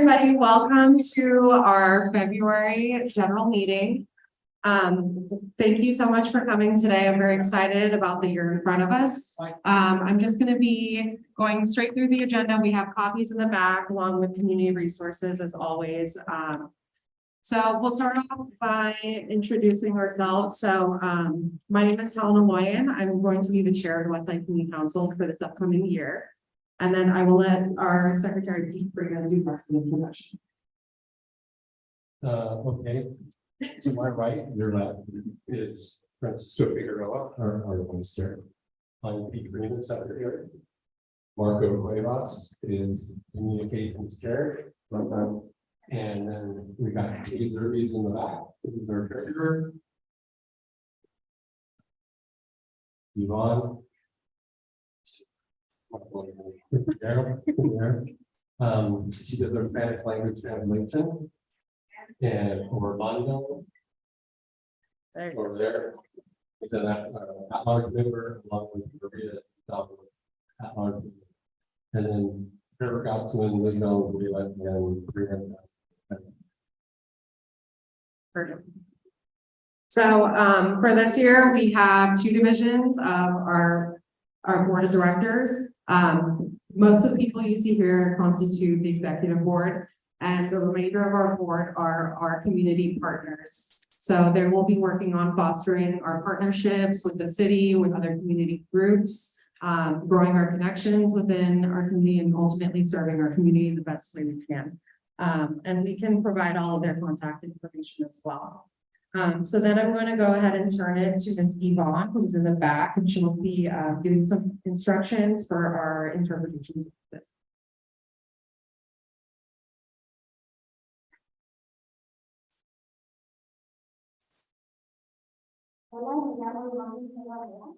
Everybody, welcome to our February general meeting. Thank you so much for coming today. I'm very excited about the year in front of us. I'm just going to be going straight through the agenda. We have copies in the back along with community resources as always. So we'll start off by introducing ourselves. So my name is Eloyan. I'm going to be the chair of the Westside Community Council for this upcoming year. And then I will let our secretary, Pete Freeman, do the rest of the introduction. Okay. To my right, your left is Francisco Figueroa, our vice chair. I'm Pete Freeman, secretary. Marco Cuevas is communications chair. And then we got Kaye Zerbes in the back, who's our treasurer. Yvonne. She does our Spanish language translation. And Orlando over there is an at-large member along with Maria at-large member. And then Trevor Gottsman, Liaison, and Freeman. Perfect. So for this year, we have two divisions of our board of directors. Most of the people you see here constitute the executive board, and the remainder of our board are our community partners. So they will be working on fostering our partnerships with the city, with other community groups, growing our connections within our community, and ultimately serving our community the best way we can. And we can provide all of their contact information as well. So then I'm going to go ahead and turn it to Ms. Yvonne, who's in the back, and she'll be giving some instructions for our interpretations of this. Hola, me llamo Iván Cuevas.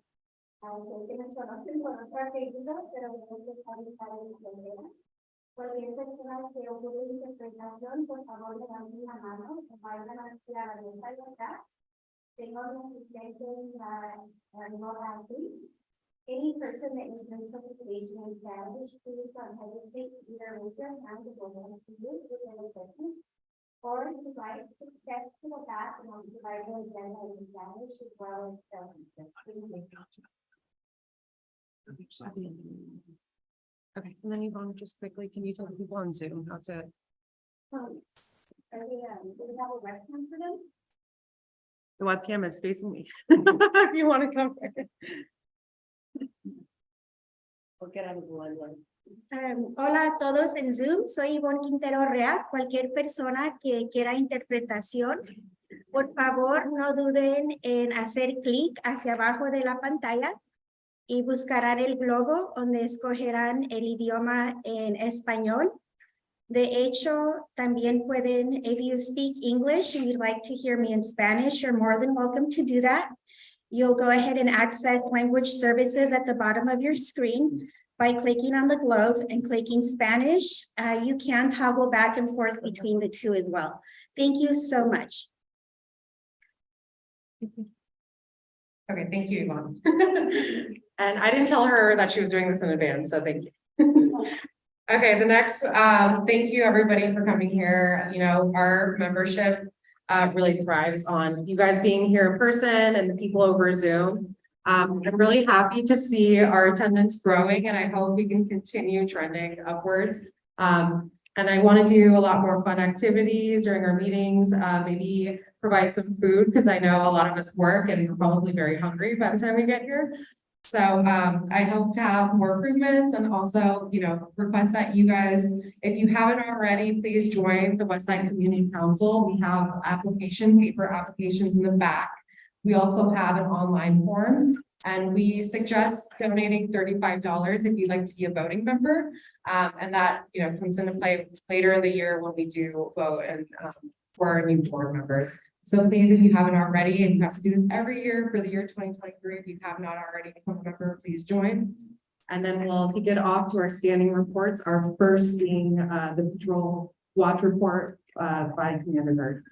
Aunque me conocen por otra apellido, pero me gusta estar en frontera. Cualquier persona que ocurra interpretación, por favor, levanten la mano, o vayan hacia la derecha y acá. Tengo un asistente en la nueva aquí. Any person that needs interpretation in Spanish, please don't hesitate to either raise your hand or go ahead to you with any questions. Or if you'd like to step to the back and I'll provide the agenda in Spanish as well as Okay, and then Yvonne, just quickly, can you tell the people on Zoom how to? do we have a webcam for them? The webcam is facing me. If you want to come. We'll get out of the line. Hola a todos en Zoom, soy Ivonne Quinterorea. Cualquier persona que quiera interpretación, por favor no duden en hacer clic hacia abajo de la pantalla y buscarán el globo donde escogerán el idioma en español. De hecho, también pueden, if you speak English and you'd like to hear me in Spanish, you're more than welcome to do that. You'll go ahead and access language services at the bottom of your screen. By clicking on the globe and clicking Spanish, you can toggle back and forth between the two as well. Thank you so much. Okay, thank you, Yvonne. And I didn't tell her that she was doing this in advance, so thank you. Okay, the next, thank you everybody for coming here. You know, our membership really thrives on you guys being here in person and the people over Zoom. I'm really happy to see our attendance growing, and I hope we can continue trending upwards. And I want to do a lot more fun activities during our meetings, maybe provide some food, because I know a lot of us work and we're probably very hungry by the time we get here. So I hope to have more improvements, and also, you know, request that you guys, if you haven't already, please join the Westside Community Council. We have paper applications in the back. We also have an online form, and we suggest donating $35 if you'd like to be a voting member. And that, you know, comes into play later in the year when we do vote and for our new board members. So please, if you haven't already, and you have to do this every year for the year 2023, if you have not already become a member, please join. And then we'll kick it off to our standing reports. Our first being the patrol watch report by Commander Zerbes.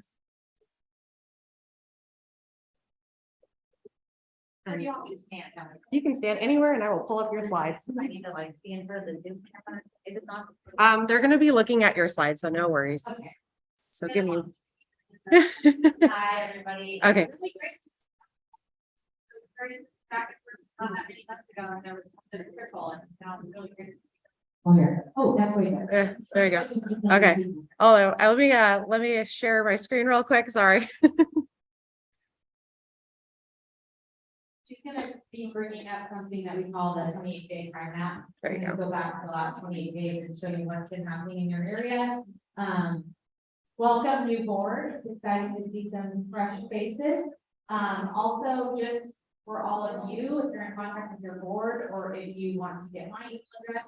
Or do you want me to stand down? You can stand anywhere and I will pull up your slides. I need to like stand for the Zoom camera. Is it not? They're gonna be looking at your slides, so no worries. Okay. So give me. Hi, everybody. Okay. Really great. Started back many months ago, and there was something critical, and now it's really great. Oh, here. Oh, that's where you go. There you go. Okay. Although, let me share my screen real quick. Sorry. She's gonna be bringing up something that we call the 28-day crime map. There you We're gonna go. Go back to the last 28 days and show you what's been happening in your area. Welcome new board. It's exciting to see some fresh faces. Also just for all of you, if you're in contact with your board or if you want to get my email address,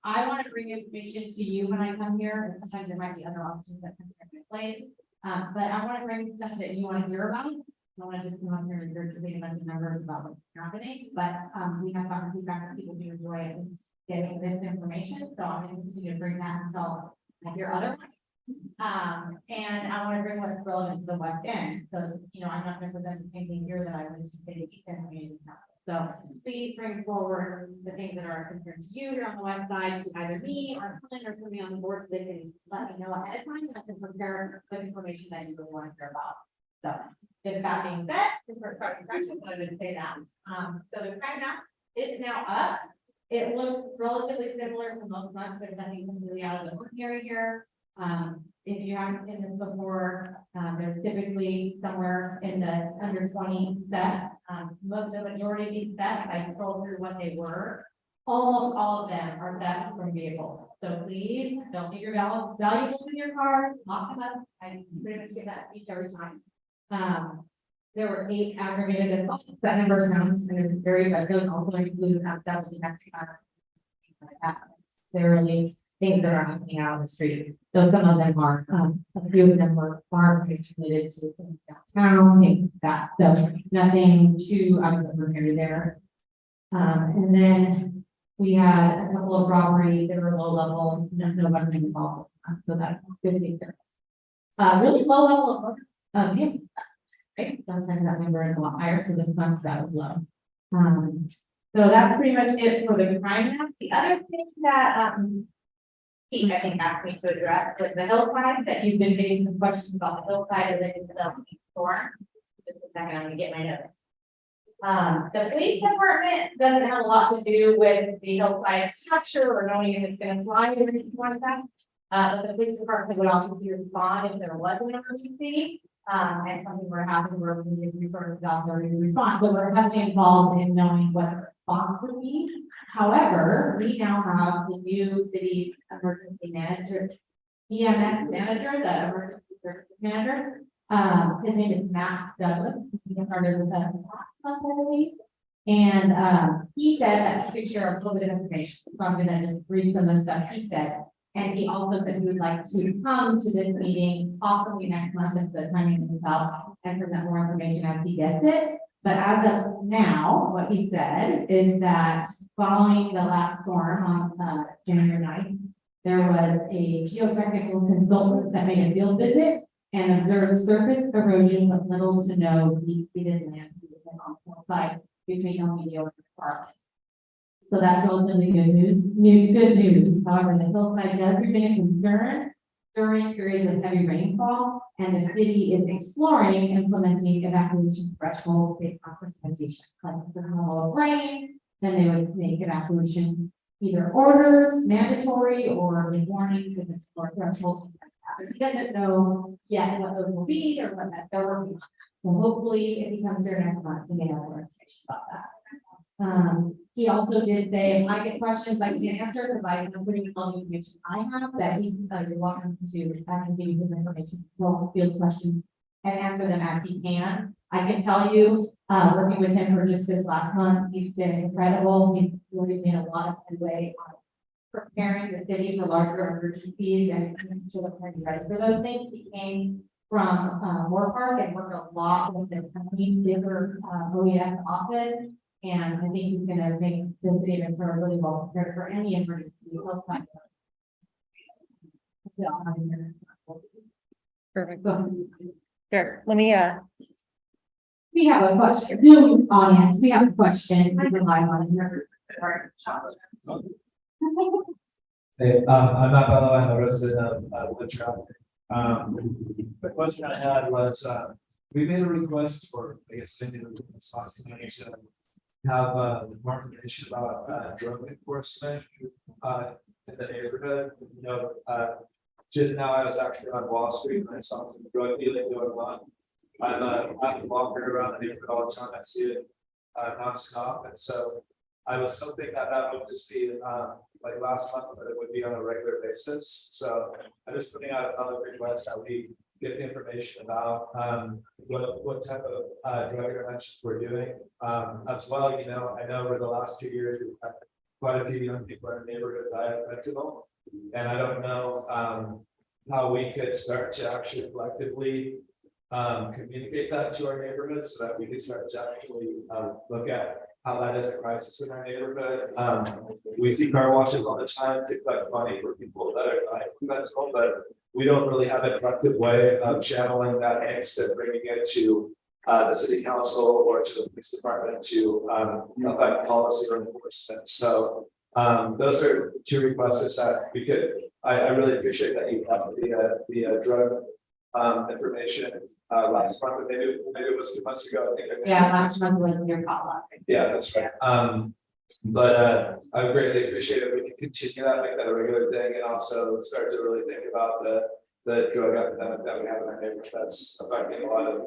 I want to bring information to you when I come here. And sometimes there might be other options that come into play. But I want to bring stuff that you want to hear about. I want to just come up here and regurgitate a bunch of numbers about what's happening, but we have gotten feedback that people do enjoy at least getting this information, so I'm going to continue to bring that until I hear other ones. And I want to bring what's relevant to the West End, so, you know, I'm not going to present anything here that I would just say the East End Community Council. So please bring forward the things that are of concern to you here on the west side to either me or Colin or somebody on the board, so they can let me know ahead of time, and I can prepare the information that you really want to hear about. So, just that being said, since we're starting practice, I would say that. So the crime map is now up. It looks relatively similar to most months. There's nothing completely out of the ordinary here. If you haven't seen this before, there's typically somewhere in the under 20 sets. The majority of these sets, I scrolled through what they were. Almost all of them are thefts from vehicles. So please don't leave your valuables in your cars, lock them up. I pretty much give that speech every time. There were 8 aggravated assaults. That number sounds very good. Those also include that would be next necessarily things that are happening out on the street. Though some of them are, a few of them were far related to downtown, things like that. So nothing too out of the ordinary there. And then we had a couple of robberies that were low level, no weapon involved. So that's good to hear. Really low level of okay. Right? Sometimes that number is a lot higher, so this month that was low. So that's pretty much it for the crime map. The other thing that Pete, I think, asked me to address was the hillside, that you've been getting some questions about the hillside related to the storm. Just a second, I'm gonna get my notes. The police department doesn't have a lot to do with the hillside structure or knowing if it's gonna slide or anything like that. But the police department would obviously respond if there was an emergency. And something were happening where we needed resources out there to respond. So we're heavily involved in knowing what the response would be. However, we now have the new city emergency manager, EMS manager, the emergency services manager. His name is Matt Douglas. He started with us last month, I believe. And he said that he could share a little bit of information. So I'm gonna just read some of the stuff he said. And he also said he would like to come to this meeting possibly next month if the timing is out and present more information as he gets it. But as of now, what he said is that following the last storm on January 9th, there was a geotechnical consultant that made a field visit and observed surface erosion with little to no deep-seated land on the side between El Medio and the park. So that's relatively good news. Good news. However, the hillside does remain a concern during periods of heavy rainfall, and the city is exploring implementing evacuation thresholds based on precipitation. Like if there's a level of rain, then they would make evacuation either orders, mandatory, or a warning to explore thresholds. He doesn't know yet what those will be or what that they're working on. So hopefully, if he comes here next month, we may have more information about that. He also did say, if I get questions I can answer, because I'm putting all the information I have, that he's you're welcome to, I can give you his information, well, field questions and answer them as he can. I can tell you, working with him for just this last month, he's been incredible. He's really made a lot of headway on preparing the city for larger emergencies and making sure that we're ready for those things. He came from Moore Park and worked a lot with the company, different OES office. And I think he's gonna make the city of Ventura really well prepared for any emergency. Perfect. Go ahead. Here, let me We have a question, Zoom audience, we have a question. We can live on here. Sorry. Hey, I'm Matt Bello, I'm a resident of Ventura. The question I had was, we made a request for, I guess, Cindy, to have more information about drug enforcement in the neighborhood. You know, just now I was actually on Wall Street and I saw some drug dealing going on. I'm walking around the neighborhood all the time, I see it nonstop, and so I was hoping that that would just be like last month, but it would be on a regular basis. So I'm just putting out another request that we get the information about what type of drug interventions we're doing. As well, you know, I know over the last 2 years, we've had quite a few young people in the neighborhood die of fentanyl. And I don't know how we could start to actually collectively communicate that to our neighborhoods so that we can start to actually look at how that is a crisis in our neighborhood. We see car washes all the time to collect money for people that are dying from fentanyl, but we don't really have a collective way of channeling that angst and bringing it to the city council or to the police department to affect policy or enforcement. So those are two requests that we could. I really appreciate that you have the drug information last month, maybe it was 2 months ago. I think. Yeah, last month was your follow-up. Yeah, that's right. But I would greatly appreciate it. We can continue that, make that a regular thing, and also start to really think about the drug epidemic that we have in our neighborhood that's affecting a lot of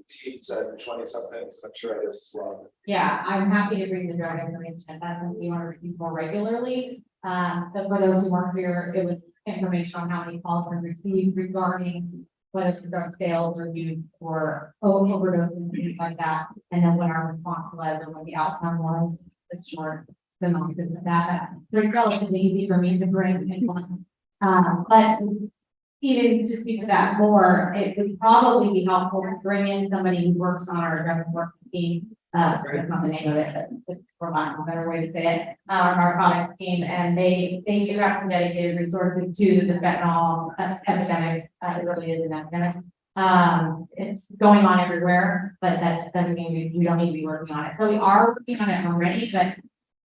teens and 20-somethings. I'm sure it is as well. Yeah, I'm happy to bring the drug information. That's something we want to receive more regularly. But for those who weren't here, it was information on how many calls were received regarding whether the drug sales were used for overdoses and things like that. And then what our response was and what the outcome was, the short synopsis of that. So it's relatively easy for me to bring people. But even to speak to that more, it would probably be helpful to bring in somebody who works on our drug enforcement team. That's not the name of it, but for lack of a better way to say it, our narcotics team, and they do have some dedicated resources to the fentanyl epidemic. It really is an epidemic. It's going on everywhere, but that doesn't mean we don't need to be working on it. So we are working on it already, but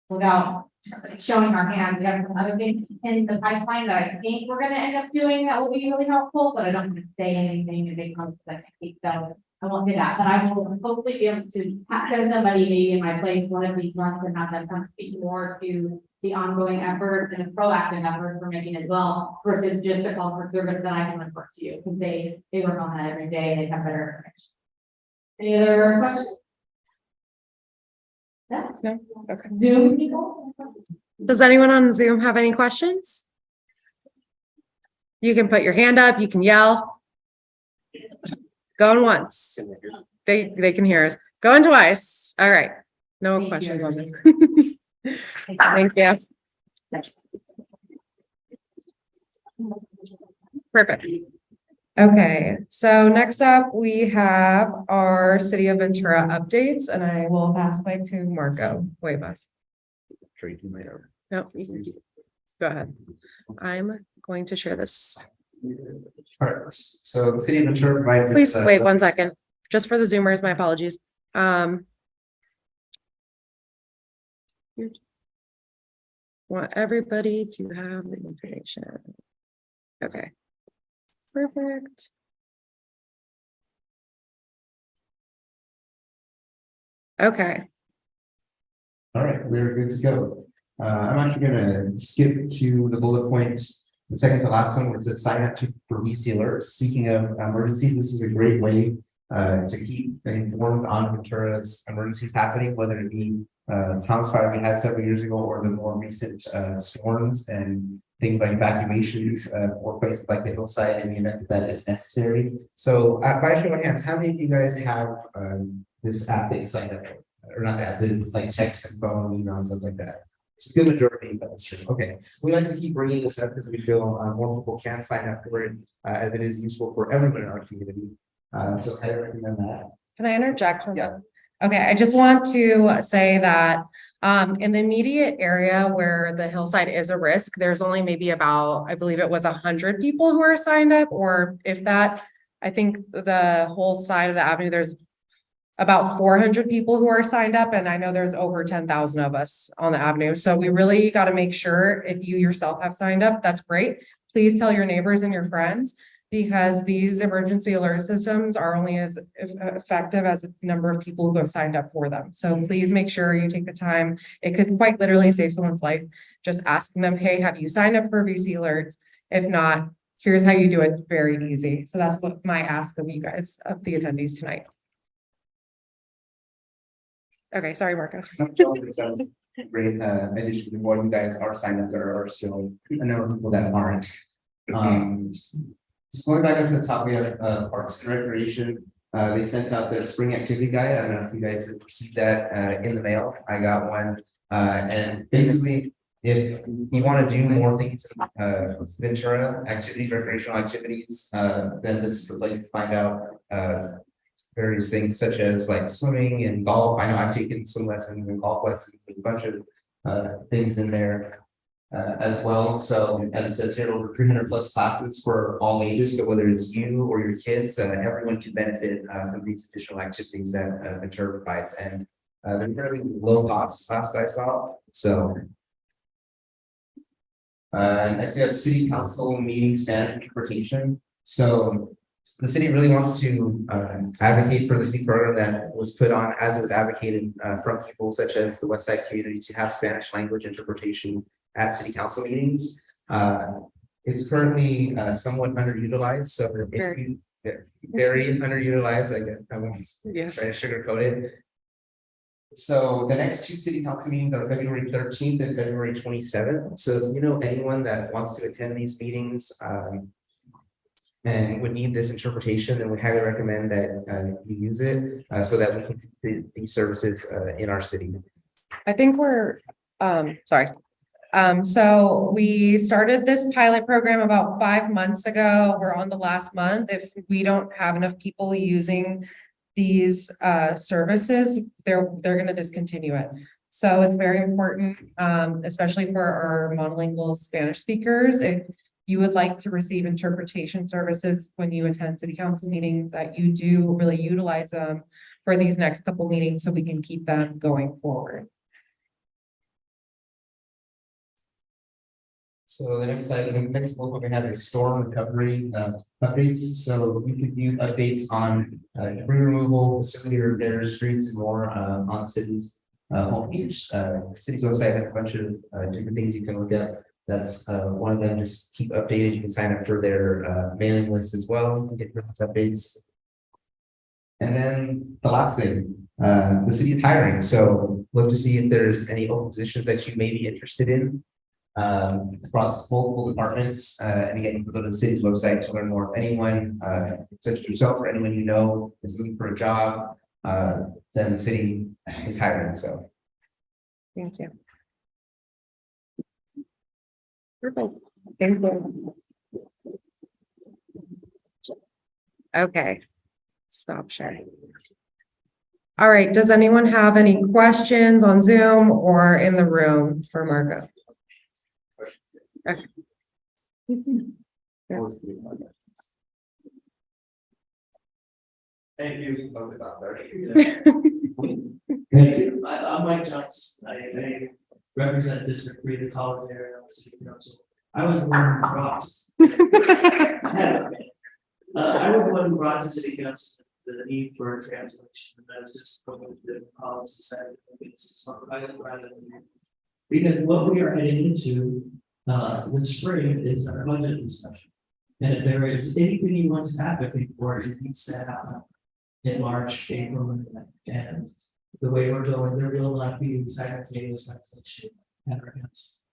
without showing our hand, we have some other things in the pipeline that I think we're gonna end up doing that will be really helpful, but I don't want to say anything in big months that week, so I won't do that, but I will hopefully be able to send somebody maybe in my place one of these months and have them come speak more to the ongoing efforts and the proactive efforts we're making as well, versus just a call for service that I can report to you, because they work on that every day and they have better information. Any other questions? No? Okay. Zoom people? Does anyone on Zoom have any questions? You can put your hand up, you can yell. Going once. They can hear us. Going twice. All right. No Thank questions you. on this. Thank you. Perfect. Okay, so next up, we have our City of Ventura updates, and I will pass the mic to Marco Cuevas. No, you can go ahead. I'm going to share this. All right, so the city of Ventura provides. Please wait 1 second, just for the Zoomers, my apologies. Want everybody to have the information. Okay. Perfect. Okay. All right, we're good to go. I'm actually gonna skip to the bullet points, the second to last one, where it says sign up for VC alerts. Speaking of emergency, this is a great way to keep informed on Ventura's emergencies happening, whether it be Tom's fire we had several years ago, or the more recent storms and things like evacuations or places like the hillside in the event that is necessary. So by show of hands, how many of you guys have this app that you signed up for? Or not that, the like text and phone, email and stuff like that? It's a good majority, but that's true. Okay, we like to keep bringing this up because we feel more people can sign up for it as it is useful for everyone in our community. So I recommend that. Can I interject? Yeah. Okay, I just want to say that in the immediate area where the hillside is a risk, there's only maybe about, I believe it was 100 people who are signed up, or if that, I think the whole side of the avenue, there's about 400 people who are signed up, and I know there's over 10,000 of us on the avenue. So we really got to make sure if you yourself have signed up, that's great. Please tell your neighbors and your friends, because these emergency alert systems are only as effective as the number of people who have signed up for them. So please make sure you take the time. It could quite literally save someone's life. Just asking them, hey, have you signed up for VC alerts? If not, here's how you do it. It's very easy. So that's what my ask of you guys, of the attendees tonight. Okay, sorry, Marco. Great, addition to what you guys are signed up, there are still a number of people that aren't. Just going back up to the top, we have Parks and Recreation. They sent out their spring activity guide. I don't know if you guys have received that in the mail. I got one. And basically, if you want to do more things, Ventura recreational activities, then this is the place to find out various things such as like swimming and golf. I know I've taken swim lessons and golf lessons, there's a bunch of things in there as well. So as it says here, over 300 plus classes for all ages. So whether it's you or your kids, everyone can benefit from these additional activities that Ventura provides. And they're fairly low cost last I saw. So next we have city council meeting standard interpretation. So the city really wants to advocate for this new program that was put on, as it was advocated from people such as the West Side community, to have Spanish language interpretation at city council meetings. It's currently somewhat underutilized, so very underutilized, I guess I won't try to sugarcoat it. So the next two city council meetings are February 13th and February 27th. So you know, anyone that wants to attend these meetings and would need this interpretation, then we highly recommend that you use it so that we can do these services in our city. I think we're, sorry. So we started this pilot program about 5 months ago. We're on the last month. If we don't have enough people using these services, they're going to discontinue it. So it's very important, especially for our monolingual Spanish speakers. If you would like to receive interpretation services when you attend city council meetings, that you do really utilize them for these next couple meetings so we can keep them going forward. So the next slide, the next bullet point we have is storm recovery updates. So you can view updates on debris removal, facility repairs, streets, and more on city's homepage. City's website has a bunch of different things you can look at. That's one of them. Just keep updated. You can sign up for their mailing list as well and get those updates. And then the last thing, the city is hiring. So look to see if there's any open positions that you may be interested in across multiple departments. And again, you can go to the city's website to learn more. If anyone, such as yourself or anyone you know is looking for a job, then the city is hiring. So Thank you. Perfect. Thank you. Okay. Stop sharing. All right. Does anyone have any questions on Zoom or in the room for Marco? Okay. Thank you. Thank you. I'm Mike Johnson. I represent District 3 of the college area on the city council. I was the one who brought I was the one who brought to city council the need for a translation. And I was just going to the college society rather than because what we are heading into with spring is our budget discussion. And if there is anything you want to advocate for, it needs to happen in March, April, and the way we're going, there will not be simultaneous translation at our council.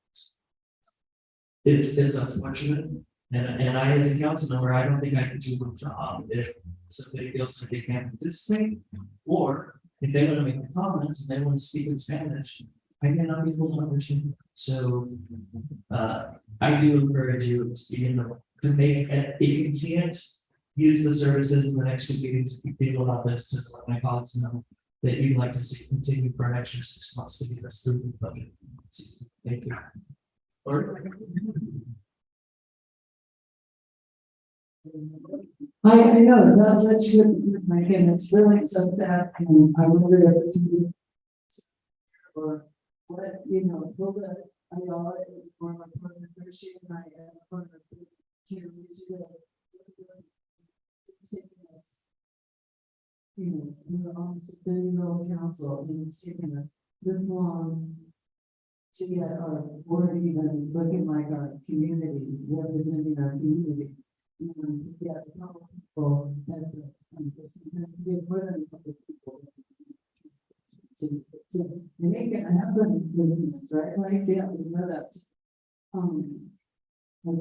It's unfortunate, and I, as a council member, I don't think I could do a good job if somebody feels like they can't participate, or if they want to make comments and they want to speak in Spanish, I cannot be able to understand. So I do encourage you to make, if you can't use the services in the next 2 meetings, be able to this to let my colleagues know that you'd like to see continue for an extra 6 months to get us through the budget. Thank you. I know, that's actually, again, it's really so sad, and I wonder if you. Or what, you know, I know it's more like one of the first year, and I am one of the two years ago. You know, we're almost a 30-year-old council, and it's taken us this long to get our board even looking like our community, representing our community. Yeah, a couple of people at the, we have more than a couple of people. So, and it can happen within this, right? Like, yeah, we know that's, I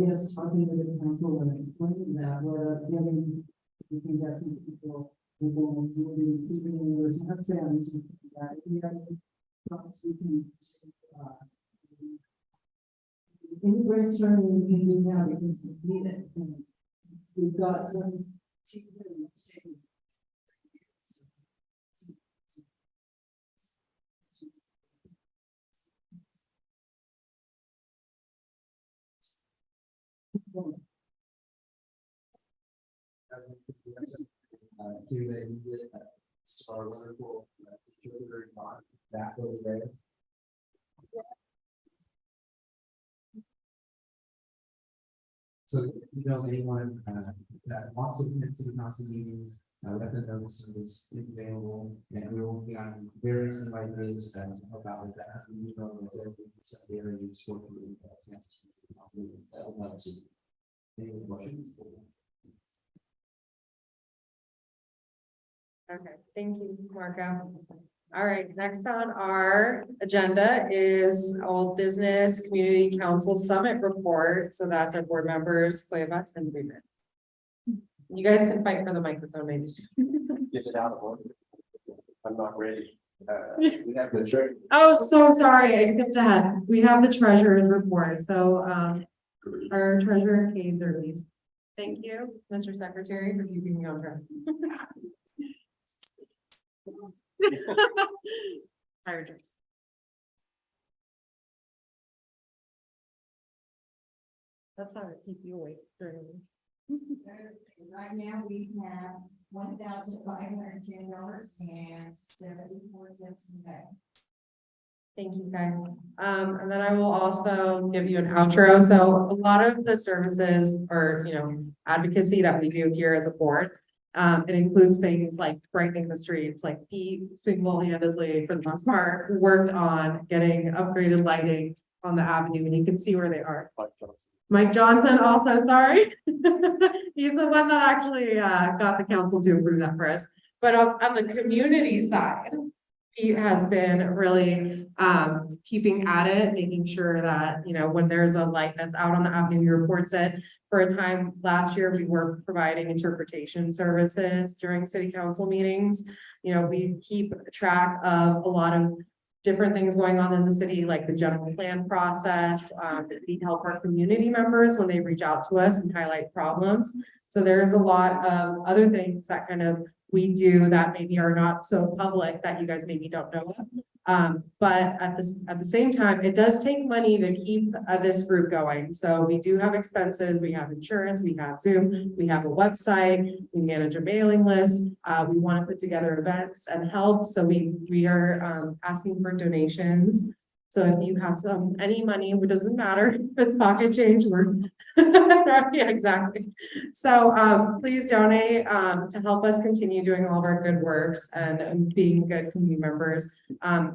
guess talking to the council and explaining that, where getting, we think that some people, will be receiving English, not saying that, we have, we can, any brainstorming we can do now because we need it, and we've got some team that's taking. Do they use it at Star Wonderful, that over there? So, you know, anyone, that wants to commit to the council meetings, let them know this is available, and we will be on various invites, about that, you know, some areas for the council meetings, that would love to. Any questions? Okay, thank you, Marco. All right, next on our agenda is Old Business Community Council Summit Report. So that's our board members, Cuevas and Freeman. You guys can fight for the microphone, maybe. Get it out of order. I'm not ready. We have the treasurer. Oh, so sorry, I skipped ahead. We have the treasurer's report. So our treasurer, Kaye, Zerbes. Thank you, Mr. Secretary, for keeping me on track. Tired. That's how to keep you awake during. Right now, we have $1,510.74 in the bank. Thank you, Kaye. And then I will also give you an outro. So a lot of the services or, advocacy that we do here as a board, it includes things like brightening the streets, like Pete single-handedly, for the most part, worked on getting upgraded lighting on the avenue, and you can see where they are. Mike Johnson also, sorry. He's the one that actually got the council to approve that for us. But on the community side, Pete has been really keeping at it, making sure that, when there's a light that's out on the avenue, he reports it. For a time last year, we were providing interpretation services during city council meetings. We keep track of a lot of different things going on in the city, like the general plan process. We help our community members when they reach out to us and highlight problems. So there's a lot of other things that kind of we do that maybe are not so public that you guys maybe don't know of. But at the same time, it does take money to keep this group going. So we do have expenses, we have insurance, we have Zoom, we have a website, we manage a mailing list. We want to put together events and help. So we are asking for donations. So if you have any money, it doesn't matter if it's pocket change, yeah, exactly. So please donate to help us continue doing all of our good works and being good community members.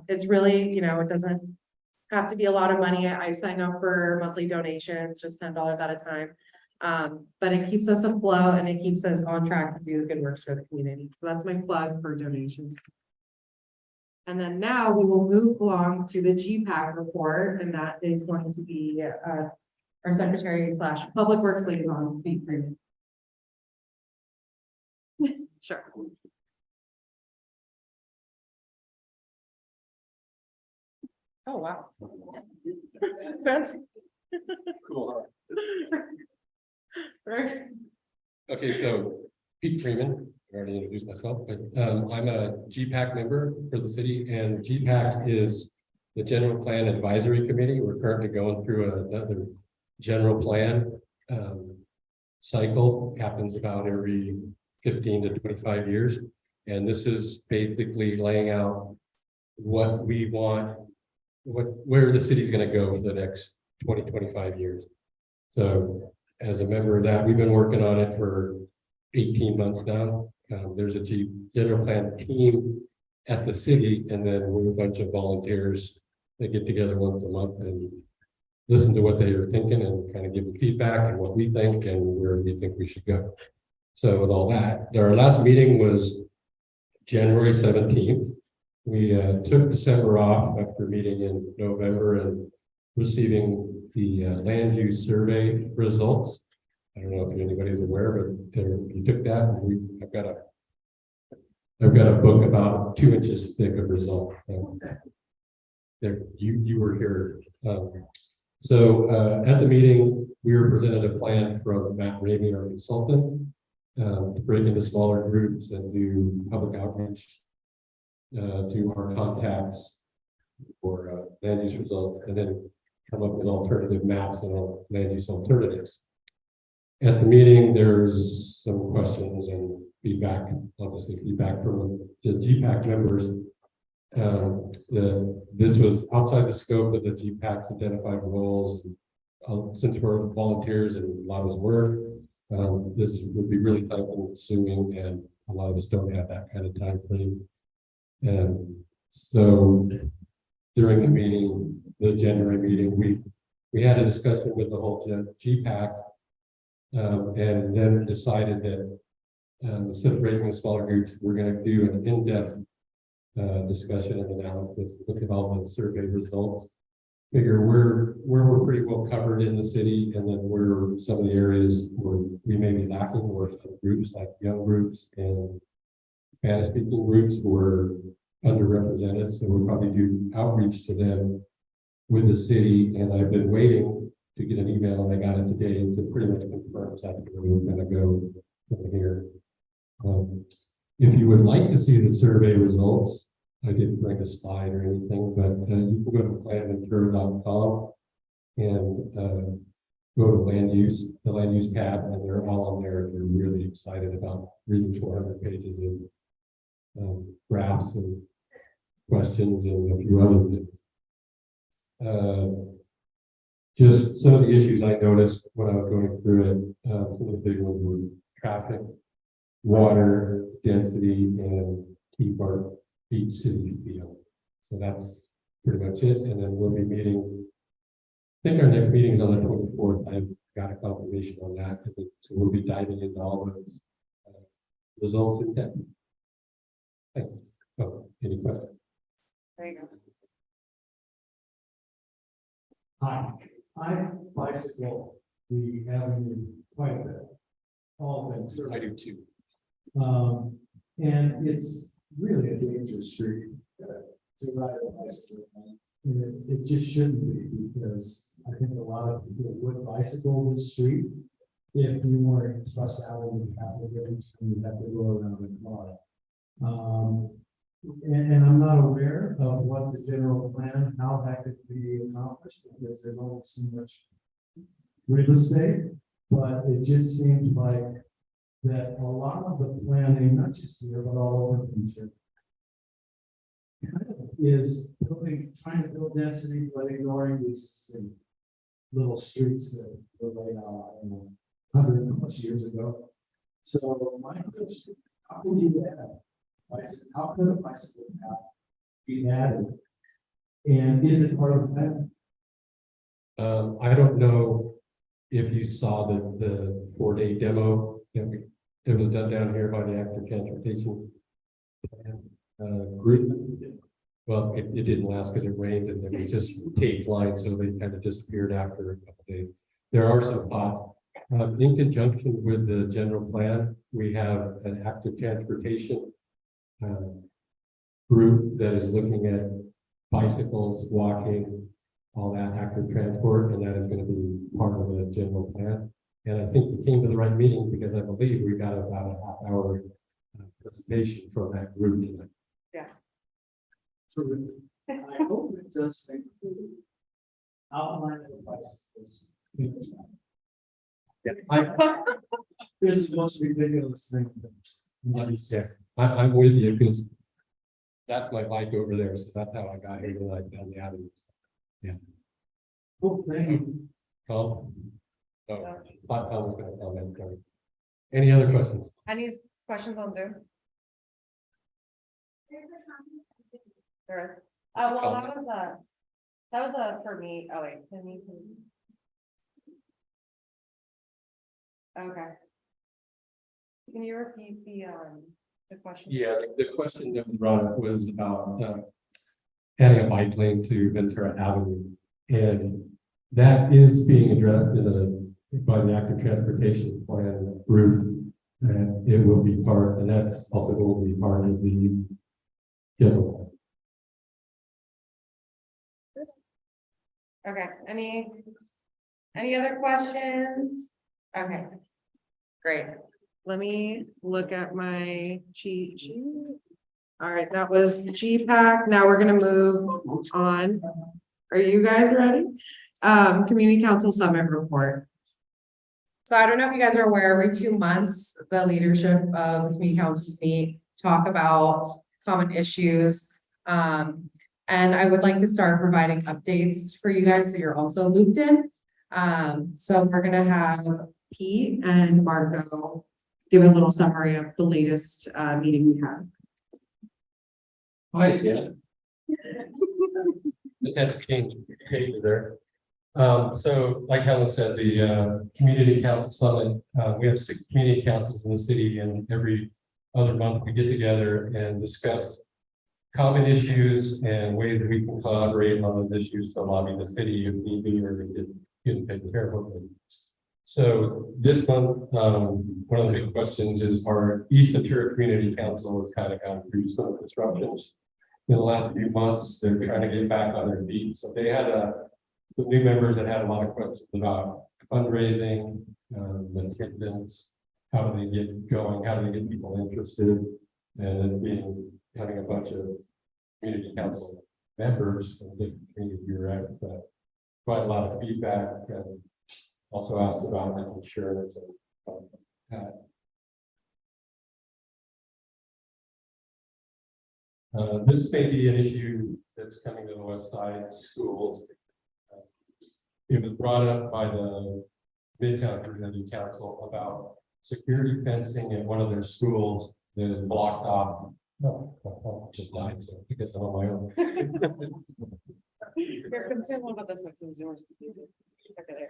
It's really, it doesn't have to be a lot of money. I sign up for monthly donations, just $10 at a time. But it keeps us afloat and it keeps us on track to do the good works for the community. So that's my plug for donations. And then now we will move along to the GPAC report, and that is going to be our secretary / public works liaison, Freeman. Sure. Oh, wow. Fancy. Cool, Right. Okay, so Pete Freeman, I already introduced myself, but I'm a GPAC member for the city, and GPAC is the General Plan Advisory Committee. We're currently going through another general plan cycle, happens about every 15 to 25 years. And this is basically laying out what we want, where the city's gonna go for the next 20, 25 years. So as a member of that, we've been working on it for 18 months now. There's a general plan team at the city, and then we're a bunch of volunteers that get together once a month and listen to what they are thinking and kind of give them feedback and what we think and where we think we should go. So with all that, our last meeting was January 17th. We took December off after meeting in November and receiving the land use survey results. I don't know if anybody's aware, but we took that and I've got a book about 2 inches thick of result. There, you were here. So at the meeting, we were presented a plan from Matt Ramey, our consultant, to break into smaller groups and do public outreach to our contacts for land use results, and then come up with alternative maps and land use alternatives. At the meeting, there's some questions and feedback, obviously feedback from the GPAC members. This was outside the scope of the GPAC's identified goals. Since we're volunteers and a lot of us work, this would be really time consuming, and a lot of us don't have that kind of time frame. And so during the meeting, the January meeting, we had a discussion with the whole GPAC, and then decided that instead of breaking the smaller groups, we're going to do an in-depth discussion and analysis, look at all the survey results, figure where we're pretty well covered in the city, and then where some of the areas where we may be lacking, or some groups like young groups and Spanish-speaking groups were underrepresented. So we'll probably do outreach to them with the city, and I've been waiting to get an email, and I got it today to pretty much confirm exactly where we're going to go from here. If you would like to see the survey results, I didn't bring a slide or anything, but you can go to planventura.com and go to the land use tab, and they're all on there. If you're really excited about reading 400 pages of graphs and questions and a few other things. Just some of the issues I noticed when I was going through it, some of the big ones were traffic, water, density, and keep our each city feel. So that's pretty much it. And then we'll be meeting, I think our next meeting is on the 24th. I've got a confirmation on that. So we'll be diving into all those results in depth. Thanks. Oh, any questions? There you go. Hi, I bicycle the avenue quite a bit. All things. I do too. And it's really a dangerous street to ride a bicycle on. And it just shouldn't be, because I think a lot of people would bicycle this street if you weren't supposed to have any capital gains and you have to go around the car. And I'm not aware of what the general plan, how that could be accomplished, because there's only so much real estate, but it just seems like that a lot of the planning, not just here, but all over Ventura, is trying to build density, but ignoring these little streets that were laid out 100+ years ago. So my question, how could you add bicycle? How could a bicycle path be added? And is it part of the plan? I don't know if you saw the 4-day demo that was done down here by the active transportation group. Well, it didn't last because it rained and there was just tape lines, so they kind of disappeared after a couple days. There are some thoughts. In conjunction with the general plan, we have an active transportation group that is looking at bicycles, walking, all that active transport, and that is going to be part of the general plan. And I think we came to the right meeting because I believe we got about a half-hour presentation from that group tonight. Terrific. I hope it does include outline of the bicycles in the plan. This is the most ridiculous thing. I'm with you because that's my bike over there, so that's how I got here tonight down the avenue. Oh, thank you. Tom? Oh, thought Tom was gonna comment. Sorry. Any other questions? Any questions on Zoom? There is. Oh, well, that was for me. Oh, wait, can you? Okay. Can you repeat the question? Yeah, the question that was brought up was about adding a bike lane to Ventura Avenue. And that is being addressed by the active transportation plan group. And it will be part, and that's also going to be part of the general. Okay, any other questions? Okay, great. Let me look at my cheat sheet. All right, that was GPAC. Now we're gonna move on. Are you guys ready? Community Council Summit Report. So I don't know if you guys are aware, every 2 months, the leadership of the community councils meet, talk about common issues. And I would like to start providing updates for you guys so you're also looped in. So we're gonna have Pete and Marco give a little summary of the latest meeting we had. Hi again. Just had to change paper there. So like Helen said, the community council summit, we have 6 community councils in the city, and every other month we get together and discuss common issues and ways that we can collaborate on those issues to lobby the city if need be or get taken care of. So this month, one of the big questions is our East Ventura Community Council has kind of gone through some disruptions in the last few months. They're trying to get back on their feet. So they had the new members that had a lot of questions about fundraising, attendance, how do they get going, how do they get people interested, and having a bunch of community council members and different community direct, quite a lot of feedback, and also asked about like insurance and stuff like that. This may be an issue that's coming to the west side schools. It was brought up by the Midtown Community Council about security fencing at one of their schools that is blocked off. No, just lied, so I guess I'm on my own. You're concerned about this one since yours. Okay,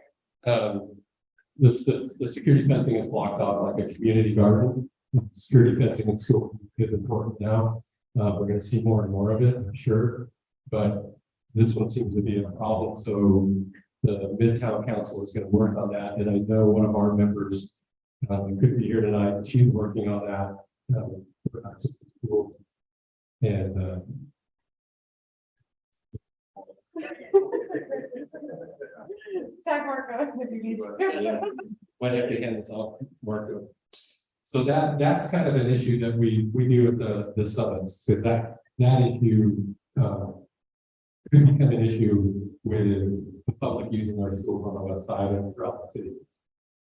The security fencing is blocked off like a community garden. Security fencing in school is important now. We're going to see more and more of it, I'm sure, but this one seems to be a problem. So the Midtown Council is going to work on that, and I know one of our members could be here tonight. She's working on that for access to schools. And Tag Marco if you need to. might have to hand this off, Marco. So that's kind of an issue that we do at the summits, because that issue could become an issue with the public using our schools on the west side and throughout the city.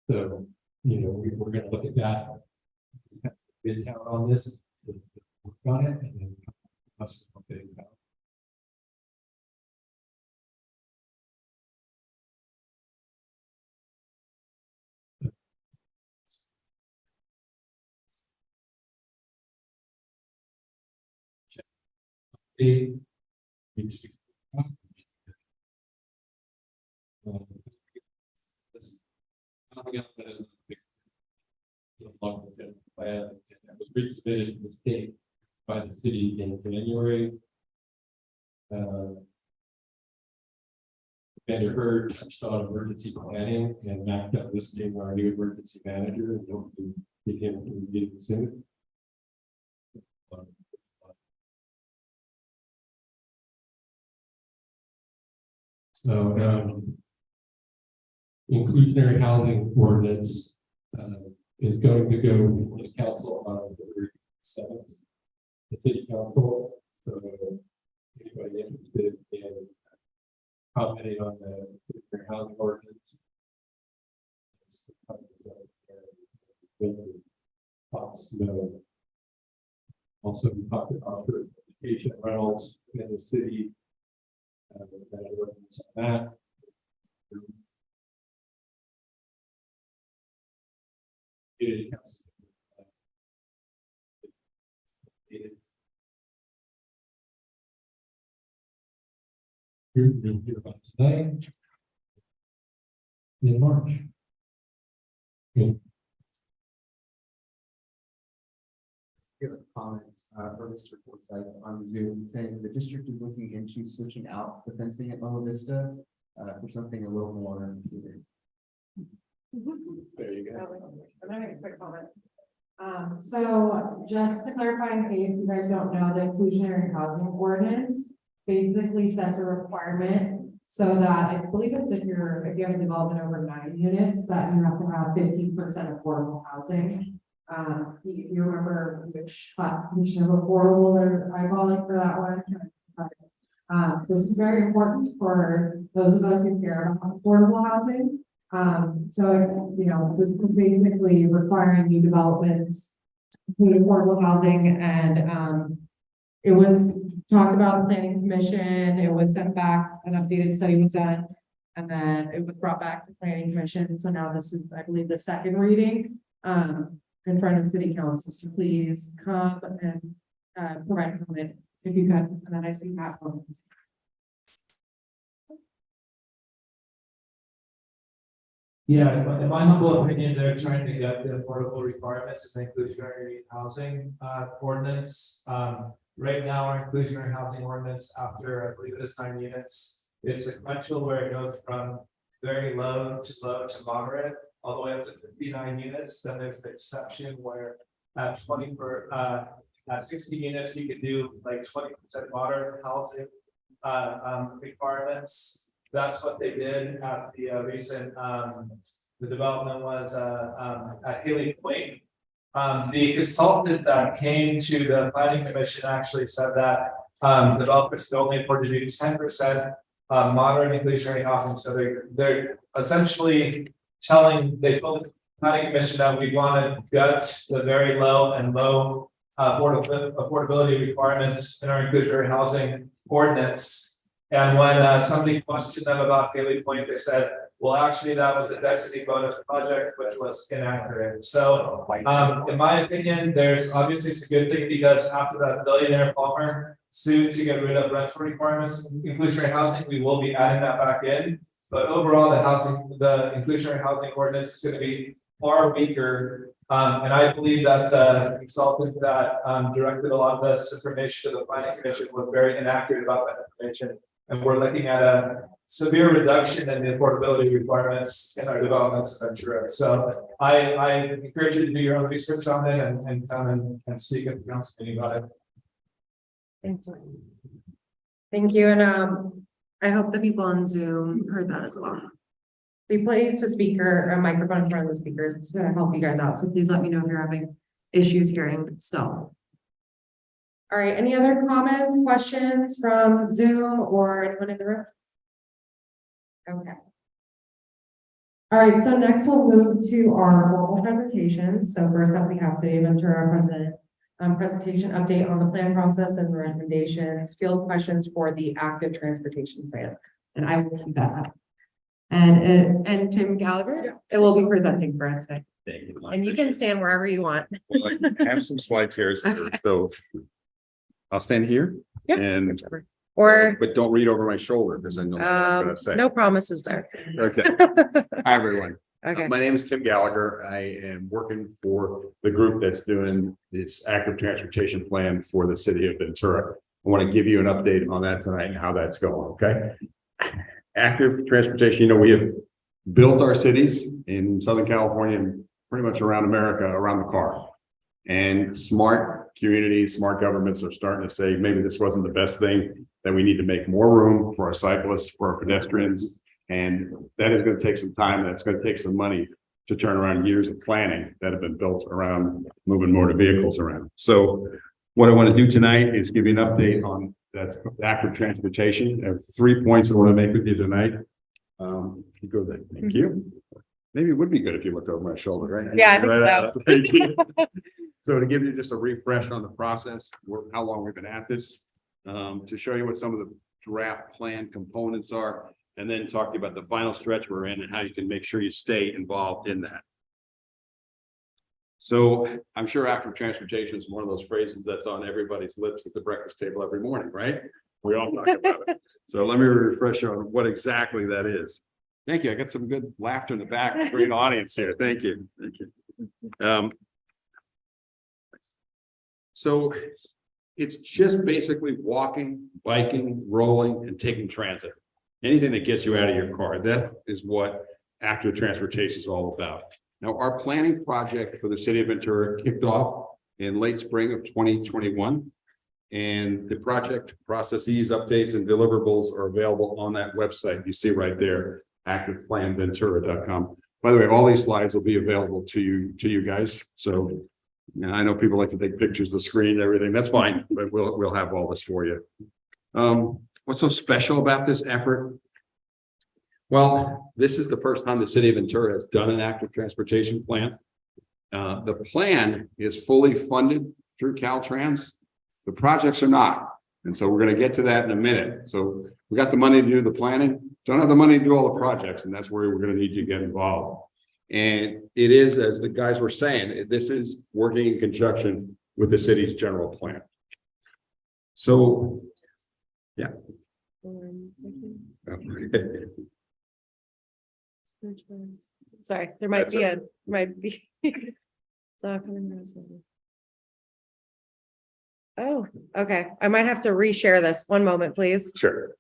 So, we're going to look at that. Midtown on this, work on it, and then us update that. Plan that was resubmitted to the state by the city in January. Vendor Heard touched on emergency planning and Mac up listing our new emergency manager, and hopefully get him to review it soon. So inclusionary housing ordinance is going to go before the council on the 7th, the city council. So anybody interested in commenting on the inclusionary housing ordinance, it's coming Thoughts, no. Also, we talked about the vacation rentals in the city. That. You'll hear about tonight. In March. Give a comment, for Mr. Forsythe on Zoom saying the district is looking into switching out the fencing at Boa Vista, for something a little more. There you go. I'm gonna make a quick comment. So just to clarify, in case you guys don't know, the exclusionary housing ordinance basically sets a requirement so that I believe it's if you have a development over 9 units, that you have to have 15% affordable housing. You remember which classification of affordable they're eyeballing for that one? This is very important for those of us who care about affordable housing. So, you know, this is basically requiring new developments, include affordable housing, and it was talked about in the planning commission, it was sent back, an updated study was done, and then it was brought back to planning commission, so now this is, I believe, the second reading, in front of city council, so please come and provide comment if you can, and then I see that one. Yeah, in my humble opinion, they're trying to get the affordable requirements of the inclusionary housing ordinance. Right now, our inclusionary housing ordinance, after I believe it is 9 units, it's sequential where it goes from very low to moderate, all the way up to 59 units. Then there's an exception where at 60 units, you could do like 20% moderate housing requirements. That's what they did at the recent, the development was at Haley Point. The consultant that came to the planning commission actually said that developers could only afford to do 10% moderate inclusionary housing. So they're essentially they told the planning commission that we want to gut the very low and low affordability requirements in our inclusionary housing ordinance. And when somebody questioned them about Haley Point, they said, well, actually, that was a density bonus project, which was inaccurate. So, in my opinion, obviously it's a good thing because after that billionaire Palmer sued to get rid of rental requirements in inclusionary housing, we will be adding that back in. But overall, the inclusionary housing ordinance is going to be far weaker. And I believe that the consultant that directed a lot of this information to the planning commission was very inaccurate about that information. And we're looking at a severe reduction in the affordability requirements in our developments in Ventura. So I encourage you to do your own research on it and come and speak at the council meeting about it. Thank you. Thank you, and I hope the people on Zoom heard that as well. We placed a microphone in front of the speaker to help you guys out, so please let me know if you're having issues hearing still. All right, any other comments, questions from Zoom or anyone in the room? Okay. All right, so next we'll move to our formal presentations. So first up, we have City of Ventura presentation update on the plan process and recommendations, field questions for the active transportation plan. And I will keep that up. And Tim Gallagher, it will be presenting for us today. Thank you. And you can stand wherever you want. Well, I have some slides here, so I'll stand here. Yep, And whichever. Or but don't read over my shoulder because I know what I'm gonna say. no promises there. Okay. Hi, everyone. Okay. My name is Tim Gallagher. I am working for the group that's doing this active transportation plan for the city of Ventura. I want to give you an update on that tonight and how that's going, okay? Active transportation, we have built our cities in Southern California and pretty much around America around the car. And smart communities, smart governments are starting to say, maybe this wasn't the best thing, that we need to make more room for our cyclists, for our pedestrians. And that is going to take some time, and it's going to take some money to turn around years of planning that have been built around moving motor vehicles around. So what I want to do tonight is give you an update on that active transportation. I have 3 points I want to make with you tonight. You go there. Thank you. Maybe it would be good if you looked over my shoulder, right? Yeah, I think so. So to give you just a refresh on the process, how long we've been at this, to show you what some of the draft plan components are, and then talk to you about the final stretch we're in and how you can make sure you stay involved in that. So I'm sure active transportation is one of those phrases that's on everybody's lips at the breakfast table every morning, right? We all talk about it. So let me refresh you on what exactly that is. Thank you. I got some good laughter in the back. Great audience here. Thank you. Thank you. So it's just basically walking, biking, rolling, and taking transit. Anything that gets you out of your car. That is what active transportation is all about. Now, our planning project for the city of Ventura kicked off in late spring of 2021. And the project processes, updates, and deliverables are available on that website. You see right there, activeplanventura.com. By the way, all these slides will be available to you guys. So I know people like to take pictures of the screen and everything. That's fine, but we'll have all this for you. What's so special about this effort? Well, this is the first time the city of Ventura has done an active transportation plan. The plan is fully funded through Caltrans. The projects are not. And so we're going to get to that in a minute. So we got the money to do the planning, don't have the money to do all the projects, and that's where we're going to need you to get involved. And it is, as the guys were saying, this is working in conjunction with the city's general plan. So, yeah. Sorry, there might be Oh, okay. I might have to reshare this. One moment, please. Sure.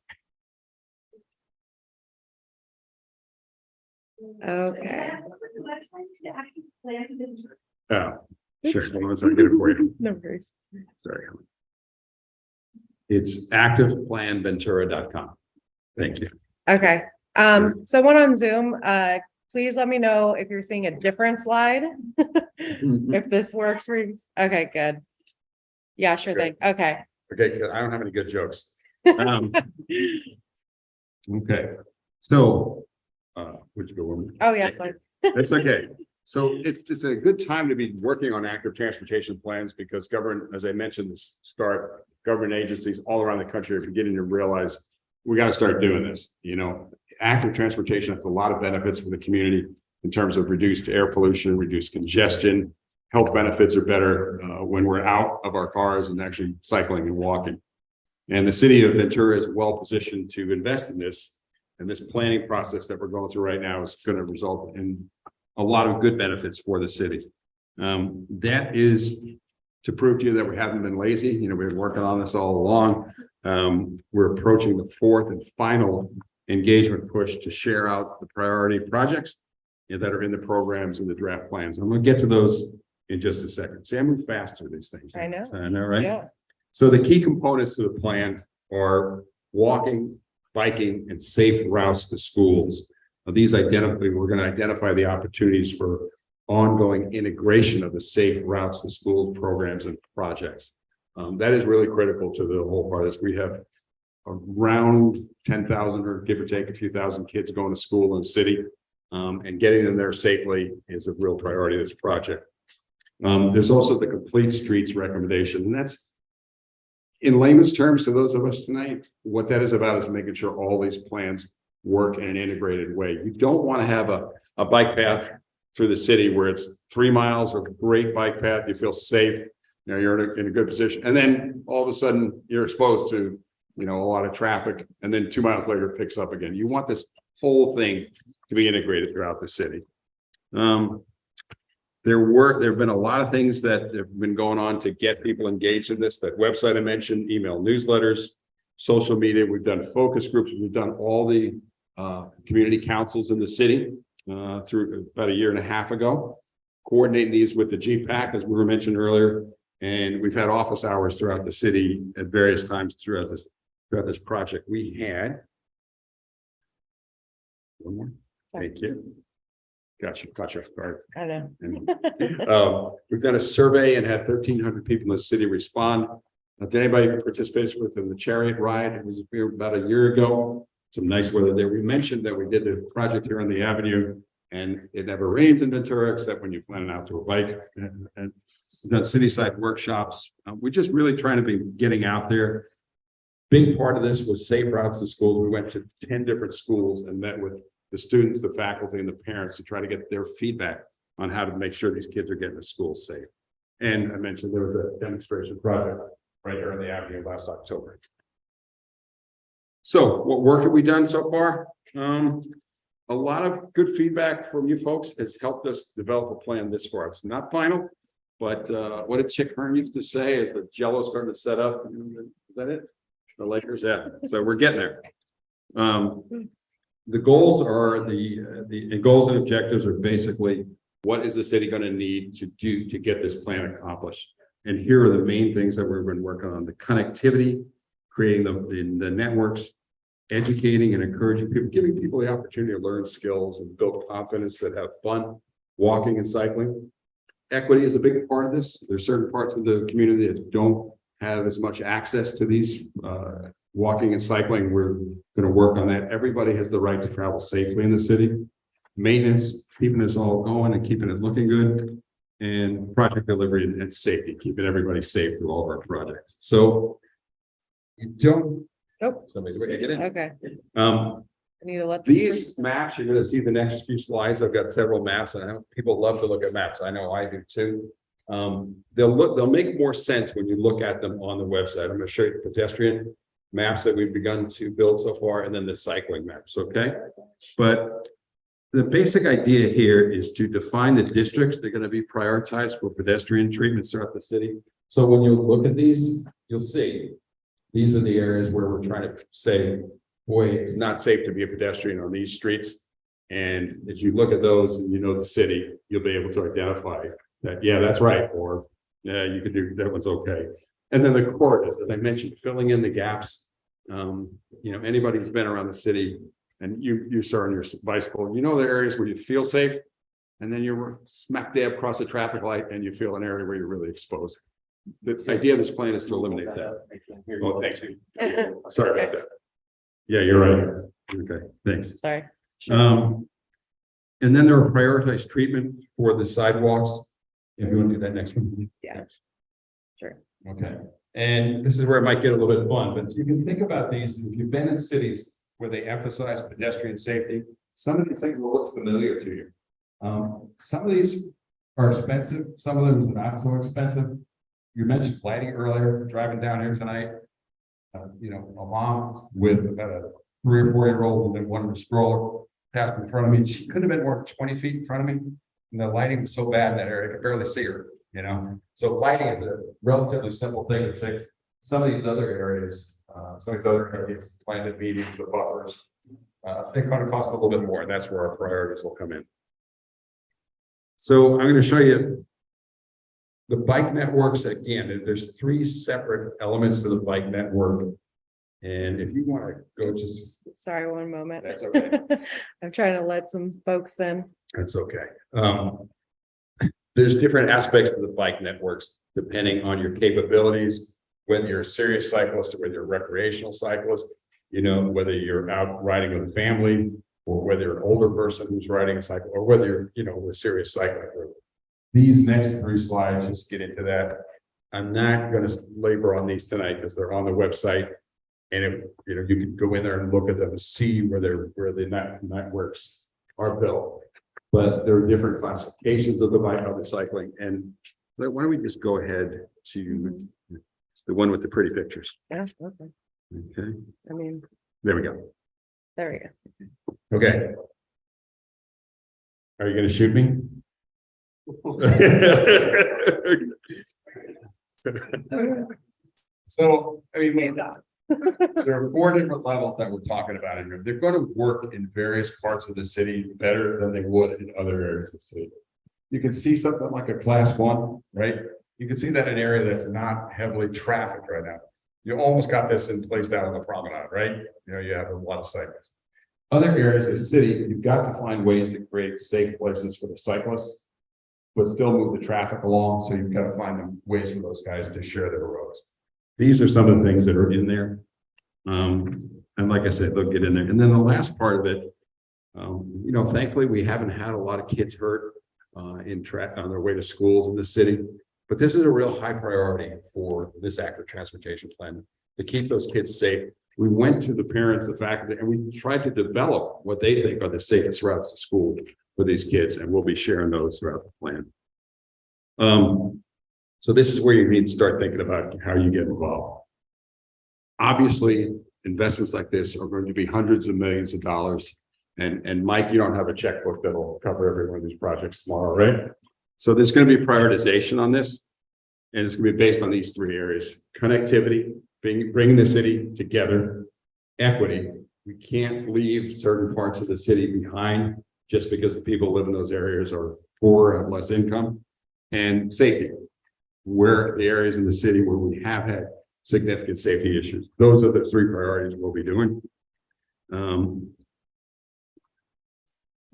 Okay. Oh, sure. One second, I'll get it for you. No worries. Sorry. It's activeplanventura.com. Thank you. Okay. Someone on Zoom, please let me know if you're seeing a different slide. If this works for you. Okay, good. Yeah, sure thing. Okay. Okay, good. I don't have any good jokes. Okay. So, would you go on? Oh, yes. Sorry. That's okay. So it's a good time to be working on active transportation plans because as I mentioned, government agencies all around the country are beginning to realize we got to start doing this. You know, active transportation has a lot of benefits for the community in terms of reduced air pollution, reduced congestion. Health benefits are better when we're out of our cars and actually cycling and walking. And the city of Ventura is well positioned to invest in this. And this planning process that we're going through right now is going to result in a lot of good benefits for the city. That is to prove to you that we haven't been lazy. You know, we've been working on this all along. We're approaching the fourth and final engagement push to share out the priority projects that are in the programs and the draft plans. I'm going to get to those in just a second. See, I move fast through these things. I know. I know, right? Yeah. So the key components to the plan are walking, biking, and safe routes to schools. We're going to identify the opportunities for ongoing integration of the safe routes to school programs and projects. That is really critical to the whole part of this. We have around 10,000 or give or take a few thousand kids going to school in the city, and getting them there safely is a real priority of this project. There's also the complete streets recommendation, and that's in layman's terms to those of us tonight, what that is about is making sure all these plans work in an integrated way. You don't want to have a bike path through the city where it's 3 miles of great bike path, you feel safe, you know, you're in a good position, and then all of a sudden you're exposed to, you know, a lot of traffic, and then 2 miles later it picks up again. You want this whole thing to be integrated throughout the city. There have been a lot of things that have been going on to get people engaged in this. That website I mentioned, email newsletters, social media. We've done focus groups. We've done all the community councils in the city through about 1.5 years ago, coordinating these with the GPAC, as we were mentioned earlier. And we've had office hours throughout the city at various times throughout this project. We had one more. Thank you. Gotcha. Sorry. I know. We've done a survey and had 1,300 people in the city respond. Did anybody participate within the chariot ride? It was about 1 year ago. Some nice weather there. We mentioned that we did the project here on the avenue, And it never rains in Ventura except when you plan an outdoor bike and done city side workshops. We're just really trying to be getting out there. Big part of this was safe routes to schools. We went to 10 different schools and met with the students, the faculty, and the parents to try to get their feedback on how to make sure these kids are getting to school safe. And I mentioned there was a demonstration project right there on the avenue last October. So what work have we done so far? A lot of good feedback from you folks has helped us develop a plan this far. It's not final, but what did Chick Hearn used to say is the Jello starting to set up? Is that it? The Lakers, yeah. So we're getting there. The goals are the goals and objectives are basically what is the city going to need to do to get this plan accomplished? And here are the main things that we've been working on: the connectivity, creating the networks, educating and encouraging people, giving people the opportunity to learn skills and build confidence, that have fun walking and cycling. Equity is a big part of this. There's certain parts of the community that don't have as much access to these walking and cycling. We're going to work on that. Everybody has the right to travel safely in the city. Maintenance, keeping this all going and keeping it looking good, and project delivery and safety, keeping everybody safe through all of our projects. So you don't. Nope. Somebody's ready to get in. Okay. I need to let These maps, you're gonna see the next few slides. I've got several maps, and I know people love to look at maps. I know I do too. They'll make more sense when you look at them on the website. I'm gonna show you the pedestrian maps that we've begun to build so far, and then the cycling maps, okay? But the basic idea here is to define the districts that are gonna be prioritized for pedestrian treatments throughout the city. So when you look at these, you'll see these are the areas where we're trying to say, boy, it's not safe to be a pedestrian on these streets. And as you look at those and you know the city, you'll be able to identify that, yeah, that's right, or yeah, you could do that one's okay. And then the corridors, as I mentioned, filling in the gaps. Anybody who's been around the city and you saw on your bicycle, you know the areas where you feel safe, and then you're smack dab across the traffic light and you feel an area where you're really exposed. The idea of this plan is to eliminate that. Oh, thank you. Sorry about that. Yeah, you're right. Okay, thanks. Sorry. And then there are prioritized treatment for the sidewalks. If you want to do that next one. Yeah. Sure. Okay, and this is where it might get a little bit fun, but you can think about these. If you've been in cities where they emphasize pedestrian safety, some of these things will look familiar to you. Some of these are expensive, some of them are not so expensive. You mentioned lighting earlier, driving down here tonight. A mom with about a 3 or 4 year old and then one with a stroller passed in front of me. She couldn't have been more than 20 feet in front of me. And the lighting was so bad in that area, I could barely see her, So lighting is a relatively simple thing to fix. Some of these other areas, planted medians, the buffers, they're going to cost a little bit more, and that's where our priorities will come in. So I'm going to show you the bike networks. Again, there's 3 separate elements to the bike network. And if you want to go just. Sorry, one moment. That's okay. I'm trying to let some folks in. That's okay. There's different aspects of the bike networks depending on your capabilities, whether you're a serious cyclist or whether you're a recreational cyclist, whether you're out riding with a family or whether you're an older person who's riding a cycle or whether you're, a serious cycling group. These next 3 slides just get into that. I'm not going to labor on these tonight because they're on the website. And you can go in there and look at them and see where the networks are built. But there are different classifications of the bike, of the cycling. And why don't we just go ahead to the one with the pretty pictures? Yes, okay. Okay. There we go. There we go. Okay. Are you going to shoot me? So, there are 4 different levels that we're talking about in here. They're going to work in various parts of the city better than they would in other areas of the city. You can see something like a class 1, right? You can see that in an area that's not heavily trafficked right now. You almost got this in place down on the promenade, right? You have a lot of cyclists. Other areas of the city, you've got to find ways to create safe places for the cyclists, but still move the traffic along. So you've got to find them ways for those guys to share their roads. These are some of the things that are in there. And like I said, they'll get in there. And then the last part of it Thankfully, we haven't had a lot of kids hurt on their way to schools in the city. But this is a real high priority for this active transportation plan, to keep those kids safe. We went to the parents, the faculty, and we tried to develop what they think are the safest routes to school for these kids, and we'll be sharing those throughout the plan. So this is where you need to start thinking about how you get involved. Obviously, investments like this are going to be hundreds of millions of dollars. And Mike, you don't have a checkbook that'll cover every one of these projects tomorrow, right? So there's going to be prioritization on this. And it's going to be based on these three areas: connectivity, bringing the city together; equity, we can't leave certain parts of the city behind just because the people who live in those areas are poor, have less income; and safety, where the areas in the city where we have had significant safety issues. Those are the three priorities we'll be doing.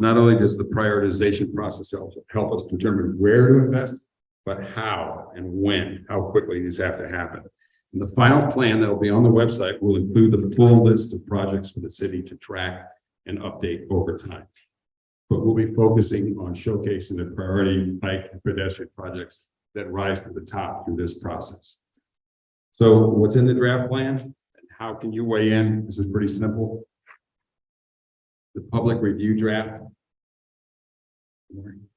Not only does the prioritization process help us determine where to invest, but how and when, how quickly these have to happen. And the final plan that will be on the website will include the full list of projects for the city to track and update over time. But we'll be focusing on showcasing the priority bike and pedestrian projects that rise to the top through this process. So what's in the draft plan and how can you weigh in? This is pretty simple. The public review draft.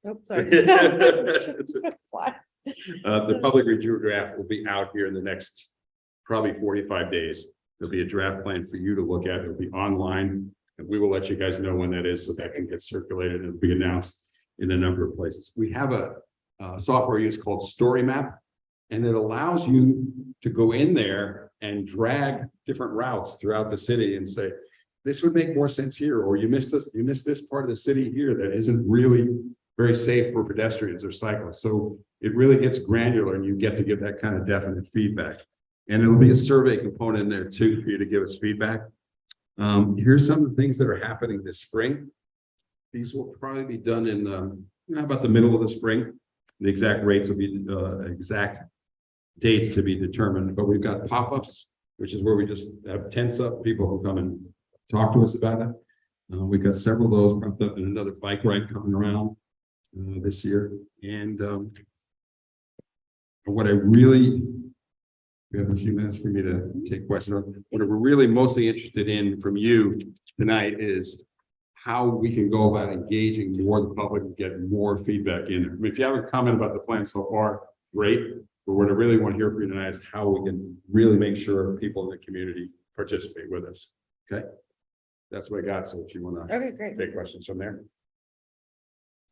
Oops, sorry. The public review draft will be out here in the next probably 45 days. There'll be a draft plan for you to look at. It'll be online, and we will let you guys know when that is so that can get circulated and be announced in a number of places. We have a software use called Story Map, and it allows you to go in there and drag different routes throughout the city and say, this would make more sense here, or you missed this part of the city here that isn't really very safe for pedestrians or cyclists. So it really gets granular, and you get to give that kind of definite feedback. And it'll be a survey component in there too for you to give us feedback. Here's some of the things that are happening this spring. These will probably be done in about the middle of the spring. The exact rates will be exact dates to be determined, but we've got pop-ups, which is where we just have tents up, people who come and talk to us about it. We've got several of those propped up, and another bike ride coming around this year. And what I really, we have a few minutes for me to take questions. What we're really mostly interested in from you tonight is how we can go about engaging more of the public and get more feedback in. I mean, if you have a comment about the plan so far, great. But what I really want to hear from you tonight is how we can really make sure people in the community participate with us. Okay. That's what I got. So if you want to Great. take questions from there.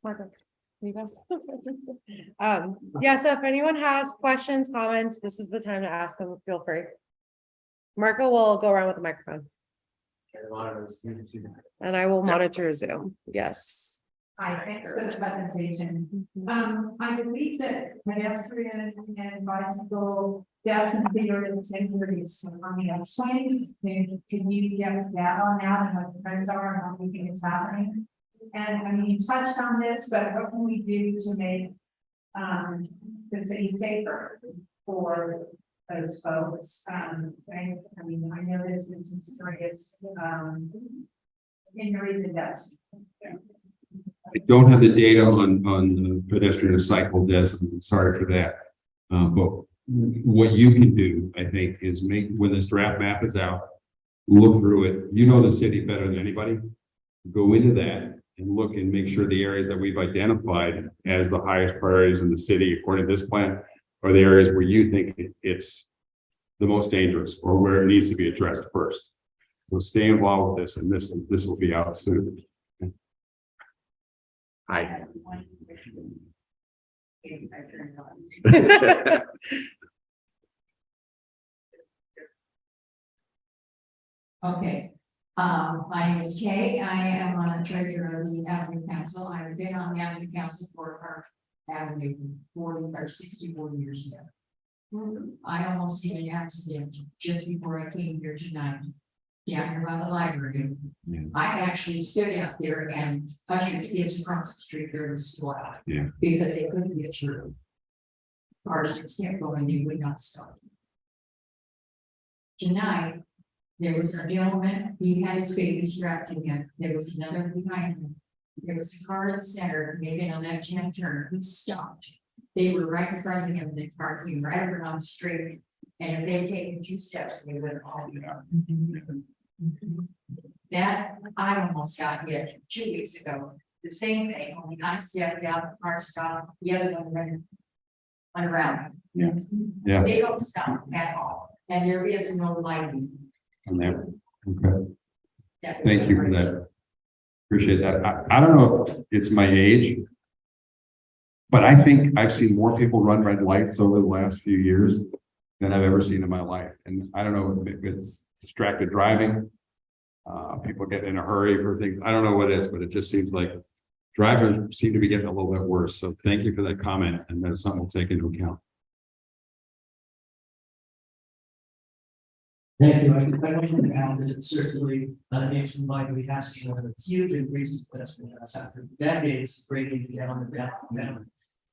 Marco, you guys. Yeah, so if anyone has questions, comments, this is the time to ask them. Feel free. Marco will go around with the microphone. And I will monitor Zoom. Yes. Hi, thanks for the presentation. I believe that pedestrian and bicycle deaths and fatalities is on the upswing. Can you get data on that and what the trends are and how we think it's happening? And I mean, you touched on this, but what can we do to make the city safer for those folks? I mean, I know there's been some serious injuries and deaths. I don't have the data on the pedestrian or cycle deaths. I'm sorry for that. But what you can do, I think, is when this draft map is out, look through it. You know the city better than anybody. Go into that and look and make sure the areas that we've identified as the highest priorities in the city, according to this plan, are the areas where you think it's the most dangerous or where it needs to be addressed first. So stay involved with this, and this will be out soon. Hi. Okay, my name is Kaye. I am on a treasurer of the Avenue Council. I've been on the Avenue Council for our Avenue 40 or 64 years now. I almost had an accident just before I came here tonight. Yeah, here by the library. Yeah. I actually stood out there and ushered kids across the street there in school. Yeah. Because they couldn't get through. Cars just kept going, they would not stop. Tonight, There was a gentleman, he had his baby strapped to him, there was another behind him. There was a car in the center, making a left-hand turn, he stopped. They were right in front of him, the car came right around the street, and if they'd taken 2 steps, they would have all been up. That, I almost got hit 2 weeks ago, the same thing, only I stepped out, the car stopped, the other one went around. Yeah. They don't stop at all, and there is no lighting. On there. Okay. that- Thank you for that. Appreciate that. I don't know if it's my age. But I think I've seen more people run red lights over the last few years than I've ever seen in my life. And I don't know if it's distracted driving. People get in a hurry for things. I don't know what it is, but it just seems like drivers seem to be getting a little bit worse. So thank you for that comment. And that's something we'll take into account. Thank you. I don't know that certainly, nationwide, we have seen a huge increase in pedestrian deaths after decades breaking down.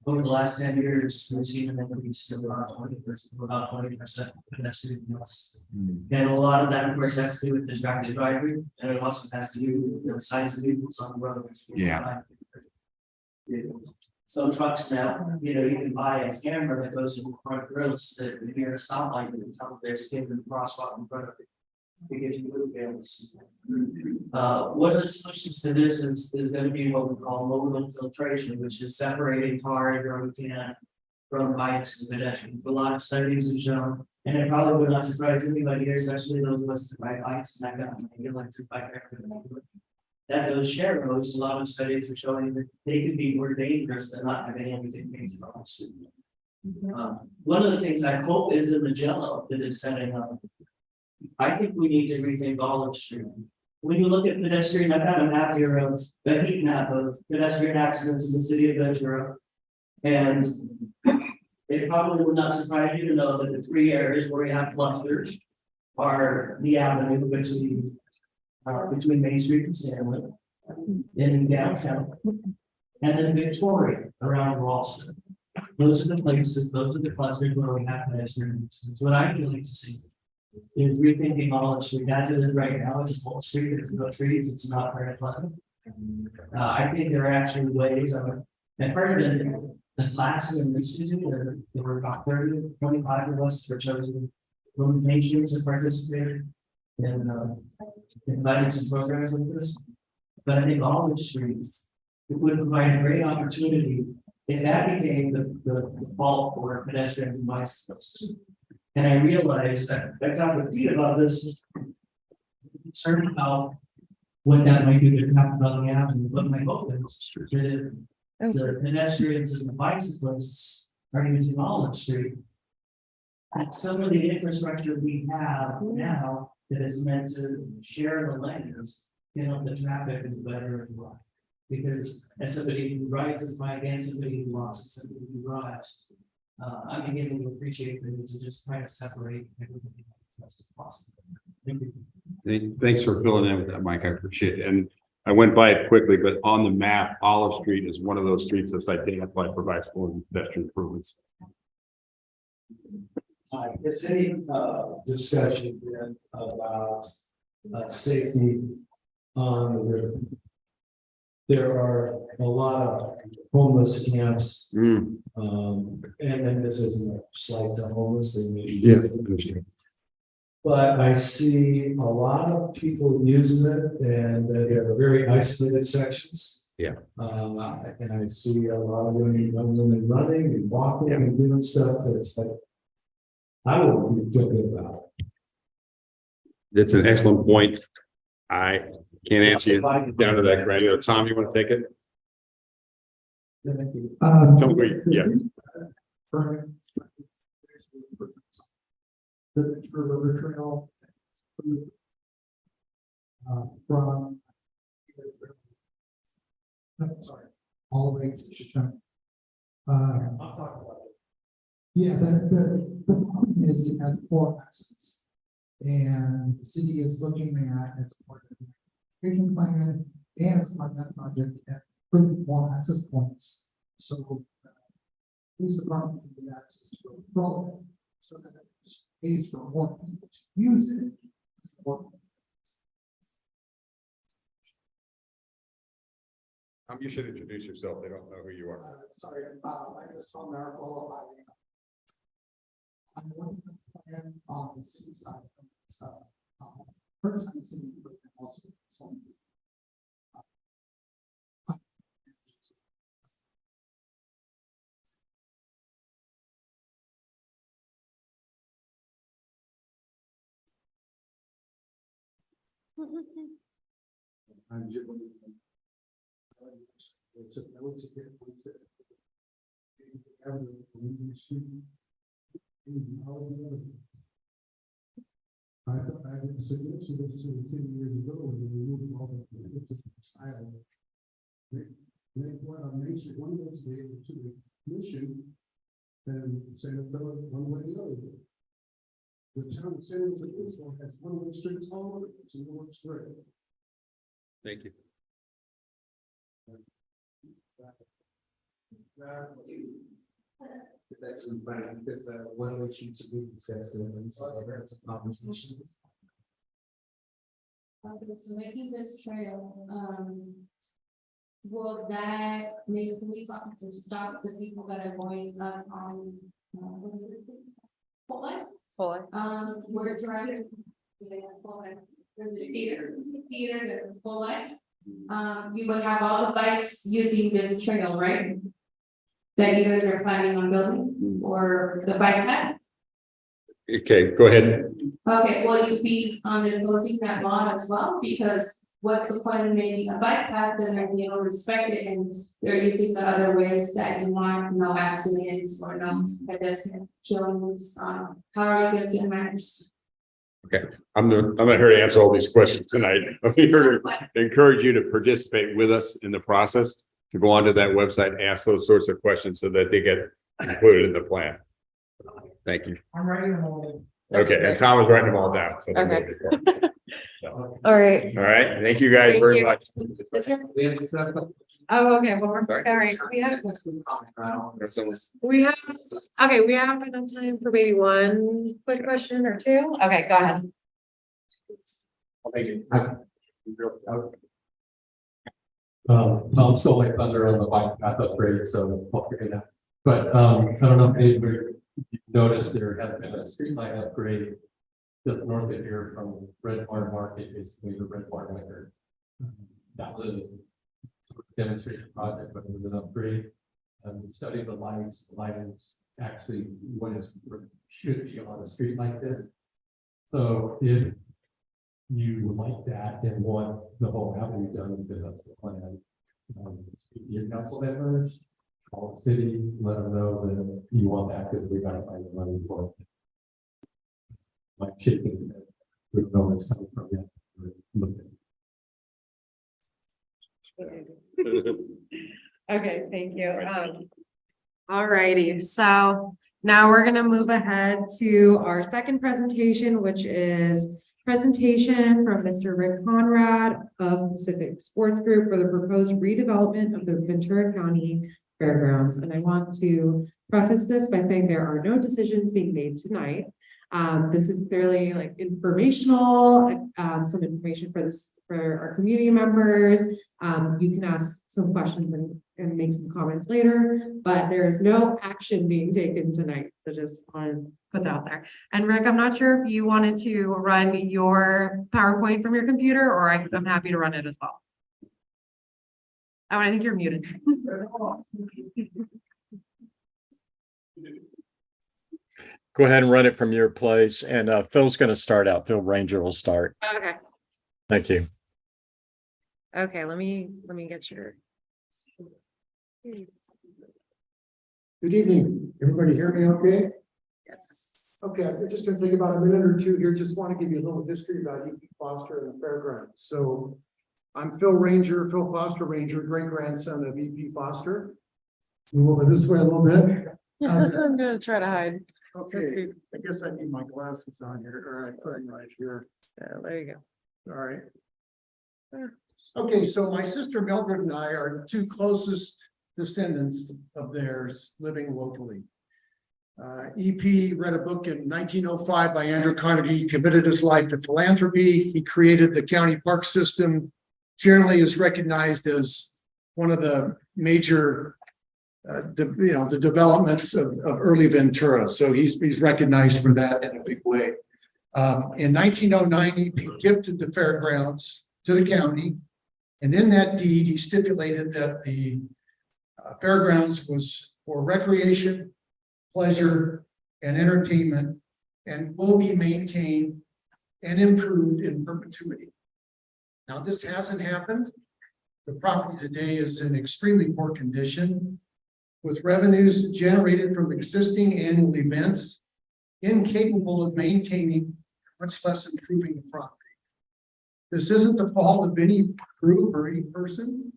Over the last 10 years, we've seen an increase of about 20% pedestrian deaths. And a lot of that, of course, has to do with distracted driving, and it also has to do with the size of vehicles on the road. Yeah. So trucks now, you can buy a camera that goes in the front grills that if you're at a stoplight, you can tell there's a kid in the crosswalk in front of you. Because you wouldn't be able to see. One of the solutions to this is going to be what we call modal filtration, which is separating cars where we can from bikes and pedestrians. A lot of studies have shown, and it probably would not surprise anybody here, especially those of us that ride bikes, and I got my electric bike that those share roads, a lot of studies are showing that they could be more dangerous than not having anything made on the street. One of the things I hope is in the jello that is setting up. I think we need to rethink Olive Street. When you look at pedestrian, I've got a map here of the heat map of pedestrian accidents in the city of Ventura. And it probably would not surprise you to know that the 3 areas where we have clusters are the avenue between Main Street and Stanley in downtown, and then Victoria around Ralston. Those are the places, those are the clusters where we have pedestrian accidents. What I would like to see is rethinking Olive Street as it is right now. It's a full street, there's no trees, it's not very pleasant. I think there are actually ways of it. And part of the class in this institute, there were about 30, 25 of us that were chosen from nations and participated in inviting some programs like this. But I think Olive Street, it would provide a great opportunity if that became the default for pedestrians and bicyclists. And I realized that I talked with Pete about this, concerned about what that might do to talk about the app, and what my hope is that if the pedestrians and the bicyclists are using Olive Street, that some of the infrastructure we have now that is meant to share the lanes can help the traffic is better as well. Because as somebody who rides his bike and somebody who walks and somebody who drives, I'm beginning to appreciate that to just try to separate everything as best as possible. Thank you. Thanks for filling in with that, Mike. I appreciate it. And I went by it quickly, but on the map, Olive Street is one of those streets that's identified for bicycle and pedestrian improvements. Is any discussion then about safety on the river? There are a lot of homeless camps, and then this isn't a slight to homeless, they may be. But I see a lot of people using it, and they are very isolated sections. Yeah. And I see a lot of women running and walking and doing stuff that it's like, I wouldn't feel good about it. That's an excellent point. I can't answer you down to that granular. Tom, you want to take it? Thank you. Tell me, yeah. The river trail. From. Sorry, all the way to Shoshone. Yeah, the problem is it has 4 exits. And the city is looking at as part of the vision plan and as part of that project at putting more access points. So police department can get access to control it, so that it pays for more people to use it. You should introduce yourself. They don't know who you are. Sorry, I just told Miracle. I'm one plan on the city side. First time seeing it, also some. I'm just. I thought I had suggested this 10 years ago when we moved all the style. They went on Main Street, one of those days to the mission and San Antonio one way or the other. The town of San Antonio has one-way streets all over, it's a one straight. Thank you. It's actually funny because one way sheets of movie sets and some conversations. Okay, so making this trail, will that make police officers stop the people that are going on, we're driving. There's a theater, there's a full life. You would have all the bikes using this trail, right? That you guys are planning on building, or the bike path? Okay, go ahead. Okay, will you be imposing that law as well? Because what's the point of making a bike path, then they're being able to respect it, and they're using the other ways that you want, no accidents or no pedestrian killings. How are you guys gonna manage? I'm not here to answer all these questions tonight. I'm here to encourage you to participate with us in the process, to go onto that website, ask those sorts of questions so that they get included in the plan. Thank you. I'm writing them all. Okay, and Tom is writing them all down. So Okay. So, All right. all right, thank you guys Thank very you. much. Oh, okay, well, all right, we have enough time for maybe one quick question or two. Okay, go ahead. Tom stole my thunder on the bike path upgrade, so I'll figure that. But I don't know if anybody noticed there has been a street light upgrade just north of here from Red Barn Market, basically the Red Barn Record. That was a demonstration project, but it was an upgrade. The study of the lights, lighting is actually what should be on a street like this. So if you like that and want the whole avenue done, because that's the plan, your council members, all the cities, let them know that you want that, because we gotta find the money for it. Like chicken, we don't know where it's coming from yet. We're looking. Okay, thank you. All righty, so now we're gonna move ahead to our second presentation, which is presentation from Mr. Rick Conrad of Pacific Sports Group for the proposed redevelopment of the Ventura County Fairgrounds. And I want to preface this by saying there are no decisions being made tonight. This is fairly like informational, some information for our community members. You can ask some questions and make some comments later, but there is no action being taken tonight. So just want to put that out there. And Rick, I'm not sure if you wanted to run your PowerPoint from your computer, or I'm happy to run it as well. Oh, I think you're muted. Go ahead and run it from your place, and Phil's going to start out. Phil Ranger will start. Okay. Thank you. Okay, let me get your. Good evening, everybody hear me okay? Yes. Okay, I'm just gonna take about a minute or two here, just want to give you a little history about E.P. Foster and the fairgrounds. So I'm Phil Foster Ranger, great grandson of E.P. Foster. Move over this way a little bit. I'm gonna try to hide. Okay, I guess I need my glasses on here, or I put them right here. There you go. All right. Okay, so my sister Mildred and I are the two closest descendants of theirs living locally. EP read a book in 1905 by Andrew Carnegie, committed his life to philanthropy. He created the county park system, generally is recognized as one of the major, the developments of early Ventura. So he's recognized for that in a big way. In 1909, he gifted the fairgrounds to the county. And in that deed, he stipulated that the fairgrounds was for recreation, pleasure, and entertainment, and will be maintained and improved in perpetuity. Now, this hasn't happened. The property today is in extremely poor condition, with revenues generated from existing annual events incapable of maintaining, much less improving the property. This isn't the fault of any group or any person.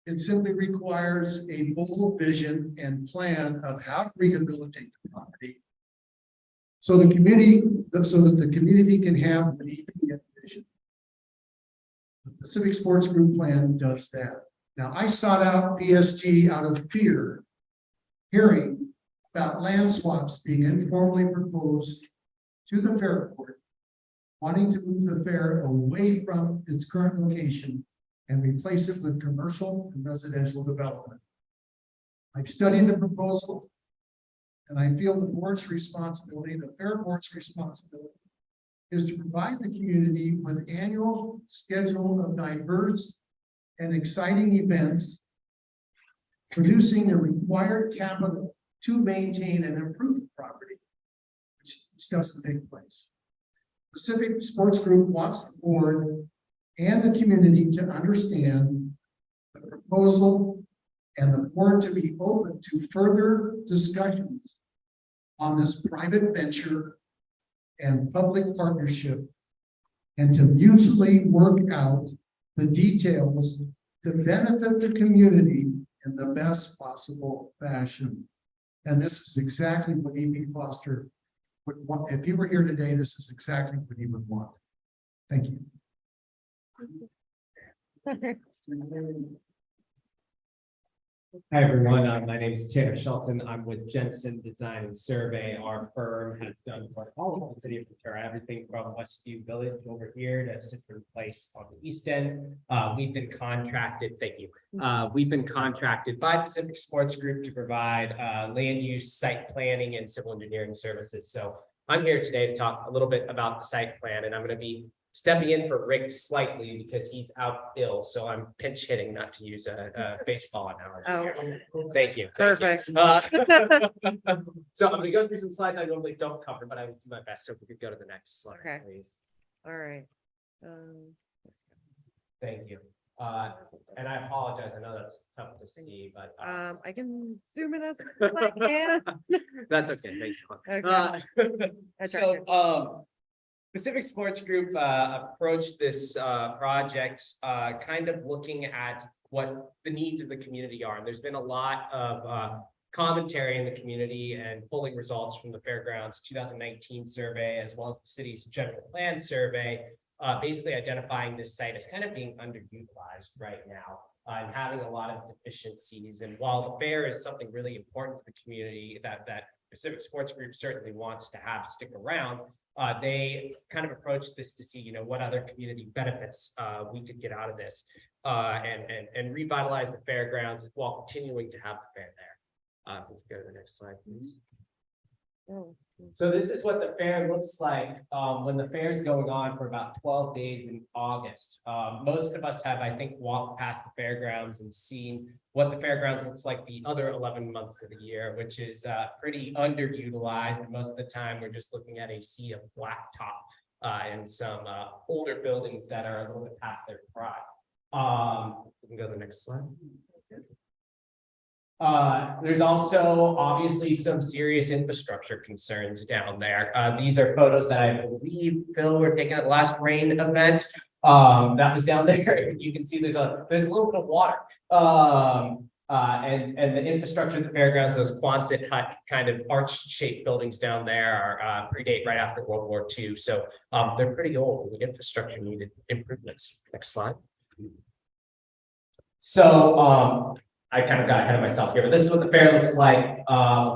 It simply requires a bold vision and plan of how to rehabilitate the property so that the community can have an immediate vision. The Pacific Sports Group plan does that. Now, I sought out PSG out of fear, hearing about land swaps being informally proposed to the fair board, wanting to move the fair away from its current location and replace it with commercial and residential development. I've studied the proposal, and I feel the board's responsibility, the fair board's responsibility, is to provide the community with annual schedule of diverse and exciting events, producing the required capital to maintain and improve the property, which doesn't take place. Pacific Sports Group wants the board and the community to understand the proposal and the board to be open to further discussions on this private venture and public partnership, and to mutually work out the details to benefit the community in the best possible fashion. And this is exactly what E.P. Foster would want. If he were here today, this is exactly what he would want. Thank you. Hi, everyone. My name is Tanner Shelton. I'm with Jensen Design and Survey. Our firm has done for all of the city of Ventura, everything from Westview Village over here to Cistern Place on the east end. We've been contracted, thank you. We've been contracted by Pacific Sports Group to provide land use, site planning, and civil engineering services. So I'm here today to talk a little bit about the site plan, and I'm going to be stepping in for Rick slightly because he's out ill, so I'm pinch hitting, not to use a baseball analogy. Oh, thank you. Perfect. So I'm going to go through some slides I normally don't cover, but I will do my best. So if we could go to the next slide, Okay. please. All right. Thank you. And I apologize. I know that's tough to see, but I can zoom in as I can. that's okay. Thanks. Okay. So Pacific Sports Group approached this project kind of looking at what the needs of the community are. And there's been a lot of commentary in the community and polling results from the Fairgrounds 2019 survey, as well as the city's general plan survey, basically identifying this site as kind of being underutilized right now and having a lot of deficiencies. And while the fair is something really important to the community that Pacific Sports Group certainly wants to have stick around, they kind of approached this to see, what other community benefits we could get out of this and revitalize the fairgrounds while continuing to have the fair there. If we could go to the next slide, please. So this is what the fair looks like when the fair is going on for about 12 days in August. Most of us have, I think, walked past the fairgrounds and seen what the fairgrounds looks like the other 11 months of the year, which is pretty underutilized. And most of the time, we're just looking at a sea of blacktop and some older buildings that are a little bit past their prime. We can go to the next slide. There's also obviously some serious infrastructure concerns down there. These are photos that I believe, Phil, were taken at the last rain event. That was down there. You can see there's a little bit of water. And the infrastructure at the fairgrounds, those Quonset hut kind of arch-shaped buildings down there are predate right after World War II. So they're pretty old. The infrastructure needed improvements. Next slide. So I kind of got ahead of myself here, but this is what the fair looks like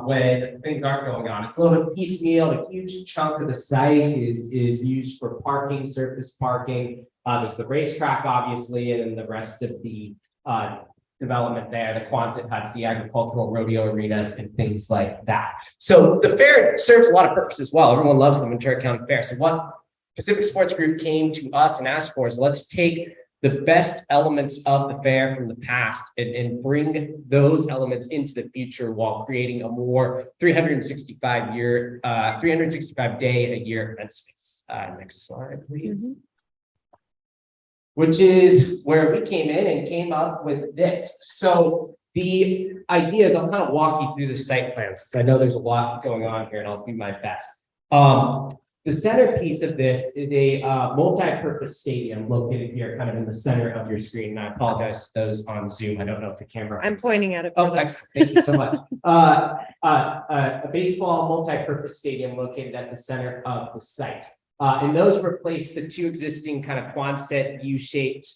when things aren't going on. It's a little bit piecemeal. A huge chunk of the site is used for parking, surface parking. There's the racetrack, obviously, and then the rest of the development there, the Quonset huts, the agricultural rodeo arenas, and things like that. So the fair serves a lot of purposes as well. Everyone loves the Ventura County Fair. So what Pacific Sports Group came to us and asked for is let's take the best elements of the fair from the past and bring those elements into the future while creating a more 365 day a year event space. Next slide, please. Which is where we came in and came up with this. So the idea is I'll kind of walk you through the site plans, since I know there's a lot going on here and I'll do my best. The centerpiece of this is a multi-purpose stadium located here kind of in the center of your screen. And I apologize to those on Zoom. I don't know if the camera. I'm pointing at it. Oh, excellent. Thank you so much. A baseball multi-purpose stadium located at the center of the site. And those replace the two existing kind of Quonset U-shaped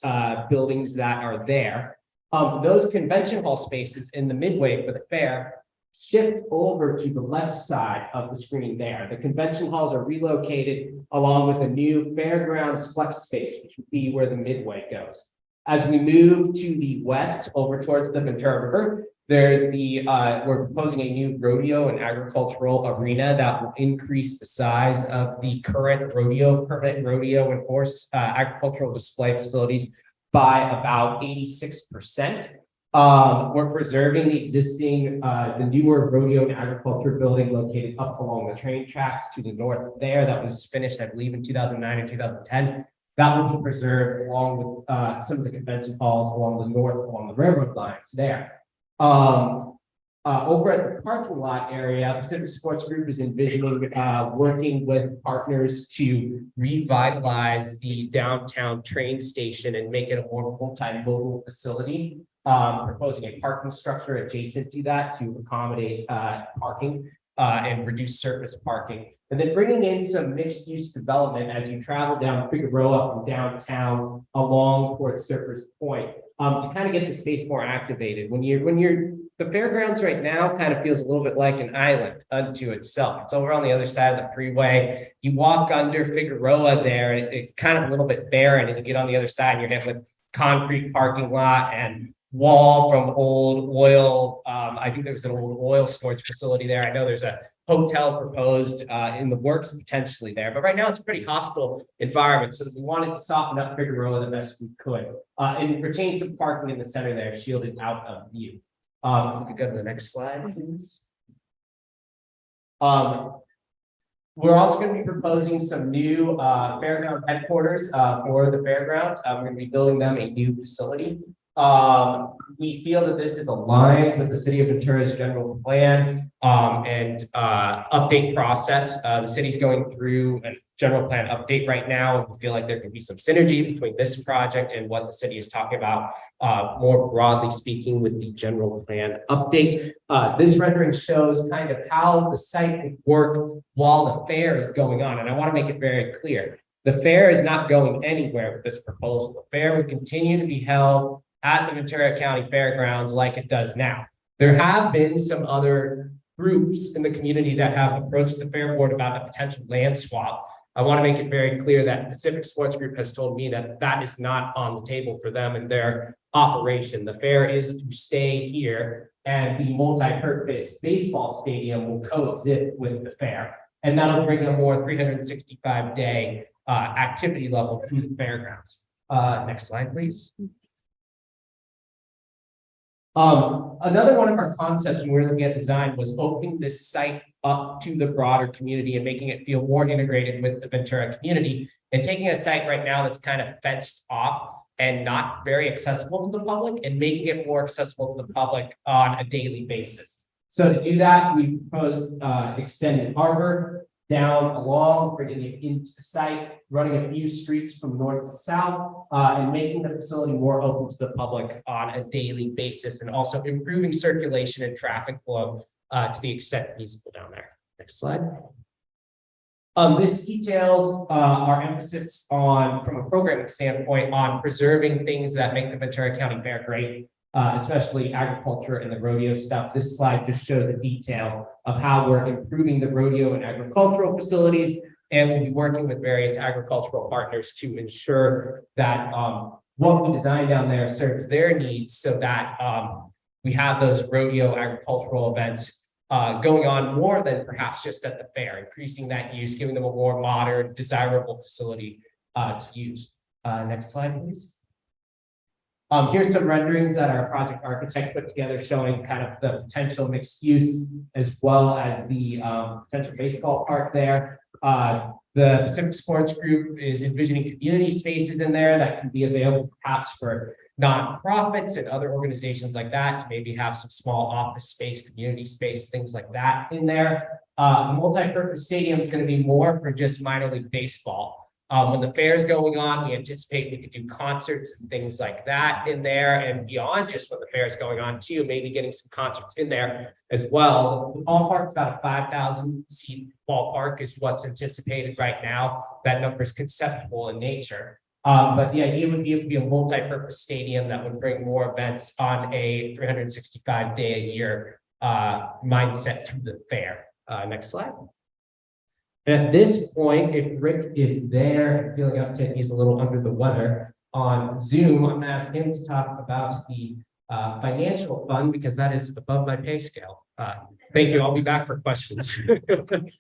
buildings that are there. Those convention hall spaces in the midway for the fair shift over to the left side of the screen there. The convention halls are relocated along with a new fairgrounds flex space, which would be where the midway goes. As we move to the west over towards the Ventura River, there's the, we're proposing a new rodeo and agricultural arena that will increase the size of the current permanent rodeo and horse agricultural display facilities by about 86%. We're preserving the existing, the newer rodeo and agriculture building located up along the train tracks to the north there. That was finished, I believe, in 2009 or 2010. That will be preserved along with some of the convention halls along the north, along the railroad lines there. Over at the parking lot area, Pacific Sports Group is envisioning working with partners to revitalize the downtown train station and make it a more multimodal facility. Proposing a parking structure adjacent to that to accommodate parking and reduce surface parking. And then bringing in some mixed use development as you travel down Figueroa from downtown along towards Surfers Point to kind of get the space more activated. The fairgrounds right now kind of feels a little bit like an island unto itself. It's over on the other side of the freeway. You walk under Figueroa there, and it's kind of a little bit barren, and you get on the other side and you're hit with concrete parking lot and wall from old oil. I think there was an old oil storage facility there. I know there's a hotel proposed in the works potentially there, but right now it's a pretty hostile environment. So we wanted to soften up Figueroa the best we could and retain some parking in the center there, shielded out of view. We could go to the next slide, please. We're also going to be proposing some new fairground headquarters for the fairground. We're going to be building them a new facility. We feel that this is aligned with the city of Ventura's general plan and update process. The city's going through a general plan update right now. And we feel like there could be some synergy between this project and what the city is talking about, more broadly speaking, with the general plan update. This rendering shows kind of how the site would work while the fair is going on. And I want to make it very clear. The fair is not going anywhere with this proposal. The fair would continue to be held at the Ventura County Fairgrounds like it does now. There have been some other groups in the community that have approached the fair board about a potential land swap. I want to make it very clear that Pacific Sports Group has told me that that is not on the table for them and their operation. The fair is to stay here, and the multi-purpose baseball stadium will coexist with the fair. And that'll bring a more 365-day activity level to the fairgrounds. Next slide, please. Another one of our concepts when we were looking at design was opening this site up to the broader community and making it feel more integrated with the Ventura community, and taking a site right now that's kind of fenced off and not very accessible to the public and making it more accessible to the public on a daily basis. So to do that, we proposed extended harbor down along, bringing it into the site, running a few streets from north to south, and making the facility more open to the public on a daily basis, and also improving circulation and traffic flow to the extent feasible down there. Next slide. This details our emphasis on, from a programming standpoint, on preserving things that make the Ventura County Fair great. especially agriculture and the rodeo stuff. This slide just shows a detail of how we're improving the rodeo and agricultural facilities. And we'll be working with various agricultural partners to ensure that what we design down there serves their needs so that we have those rodeo agricultural events going on more than perhaps just at the fair, increasing that use, giving them a more modern, desirable facility to use. Next slide, please. Here's some renderings that our project architect put together showing kind of the potential mixed use as well as the potential baseball park there. The Pacific Sports Group is envisioning community spaces in there that can be available perhaps for nonprofits and other organizations like that to maybe have some small office space, community space, things like that in there. The multi-purpose stadium is going to be more for just minor league baseball. When the fair is going on, we anticipate we could do concerts and things like that in there, and beyond just when the fair is going on too, maybe getting some concerts in there as well. The ballpark's about a 5,000 seat ballpark is what's anticipated right now. That number is conceptual in nature. But the idea would be it would be a multi-purpose stadium that would bring more events on a 365-day-a-year mindset to the fair. Next slide. And at this point, if Rick is there, feeling uptick, he's a little under the weather on Zoom, I'm gonna ask him to talk about the financial fund because that is above my pay scale. Thank you. I'll be back for questions.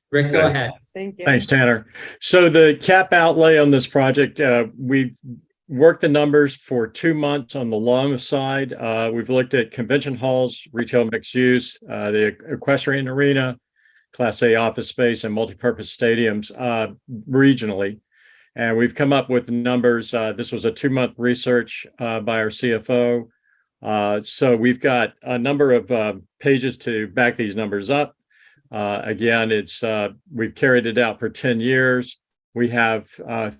Rick, go ahead. Thank you. Thanks, Tanner. So the cap outlay on this project, we've worked the numbers for 2 months on the long side. We've looked at convention halls, retail mixed use, the equestrian arena, Class A office space, and multipurpose stadiums regionally. And we've come up with numbers. This was a 2-month research by our CFO. So we've got a number of pages to back these numbers up. Again, we've carried it out for 10 years. We have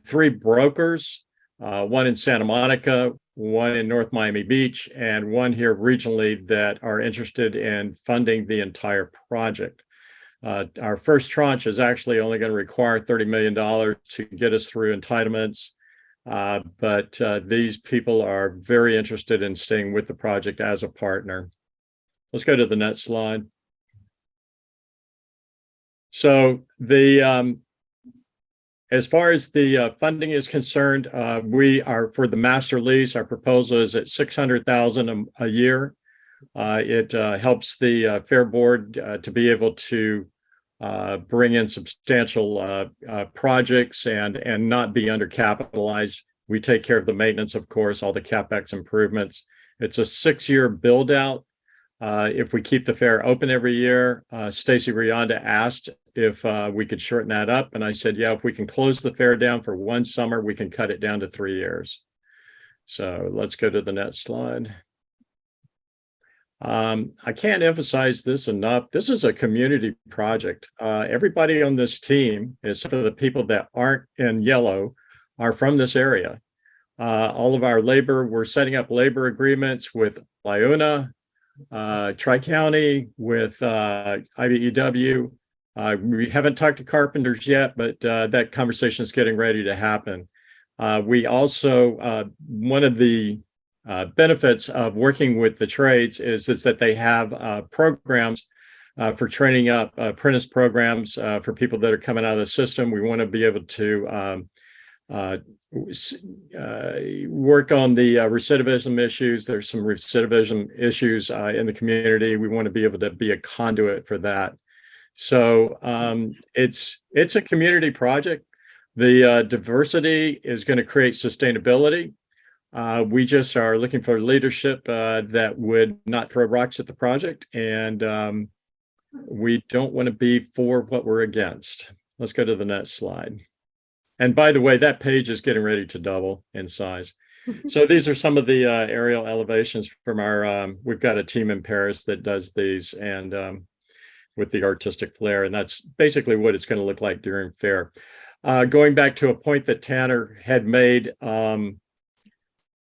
3 brokers, one in Santa Monica, one in North Miami Beach, and one here regionally that are interested in funding the entire project. Our first tranche is actually only going to require $30 million to get us through entitlements. But these people are very interested in staying with the project as a partner. Let's go to the next slide. So as far as the funding is concerned, we are for the master lease. Our proposal is at $600,000 a year. It helps the Fair Board to be able to bring in substantial projects and not be undercapitalized. We take care of the maintenance, of course, all the CapEx improvements. It's a 6-year build out. If we keep the fair open every year, Stacy Rionda asked if we could shorten that up. And I said, yeah, if we can close the fair down for 1 summer, we can cut it down to 3 years. So let's go to the next slide. I can't emphasize this enough. This is a community project. Everybody on this team, except for the people that aren't in yellow, are from this area. All of our labor, we're setting up labor agreements with Liaison, Tri-County, with IBEW. We haven't talked to carpenters yet, but that conversation is getting ready to happen. We also, one of the benefits of working with the trades is that they have programs for training up, apprentice programs for people that are coming out of the system. We want to be able to work on the recidivism issues. There's some recidivism issues in the community. We want to be able to be a conduit for that. So it's a community project. The diversity is going to create sustainability. We just are looking for leadership that would not throw rocks at the project, and we don't want to be for what we're against. Let's go to the next slide. And by the way, that page is getting ready to double in size. So these are some of the aerial elevations from our, we've got a team in Paris that does these and with the artistic flair, and that's basically what it's going to look like during fair. Going back to a point that Tanner had made,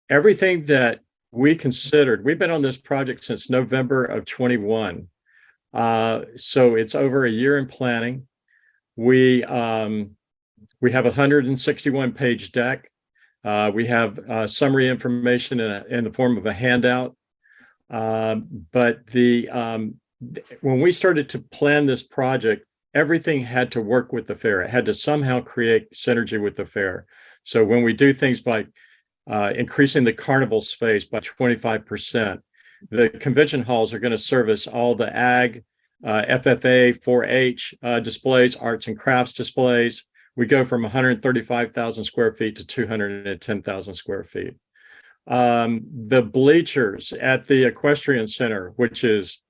everything that we considered, we've been on this project since November of 21. So it's over a year in planning. We have a 161-page deck. We have summary information in the form of a handout. But when we started to plan this project, everything had to work with the fair. It had to somehow create synergy with the fair. So when we do things like increasing the carnival space by 25%, the convention halls are going to service all the ag, FFA, 4-H displays, arts and crafts displays. We go from 135,000 square feet to 210,000 square feet. The bleachers at the equestrian center, which is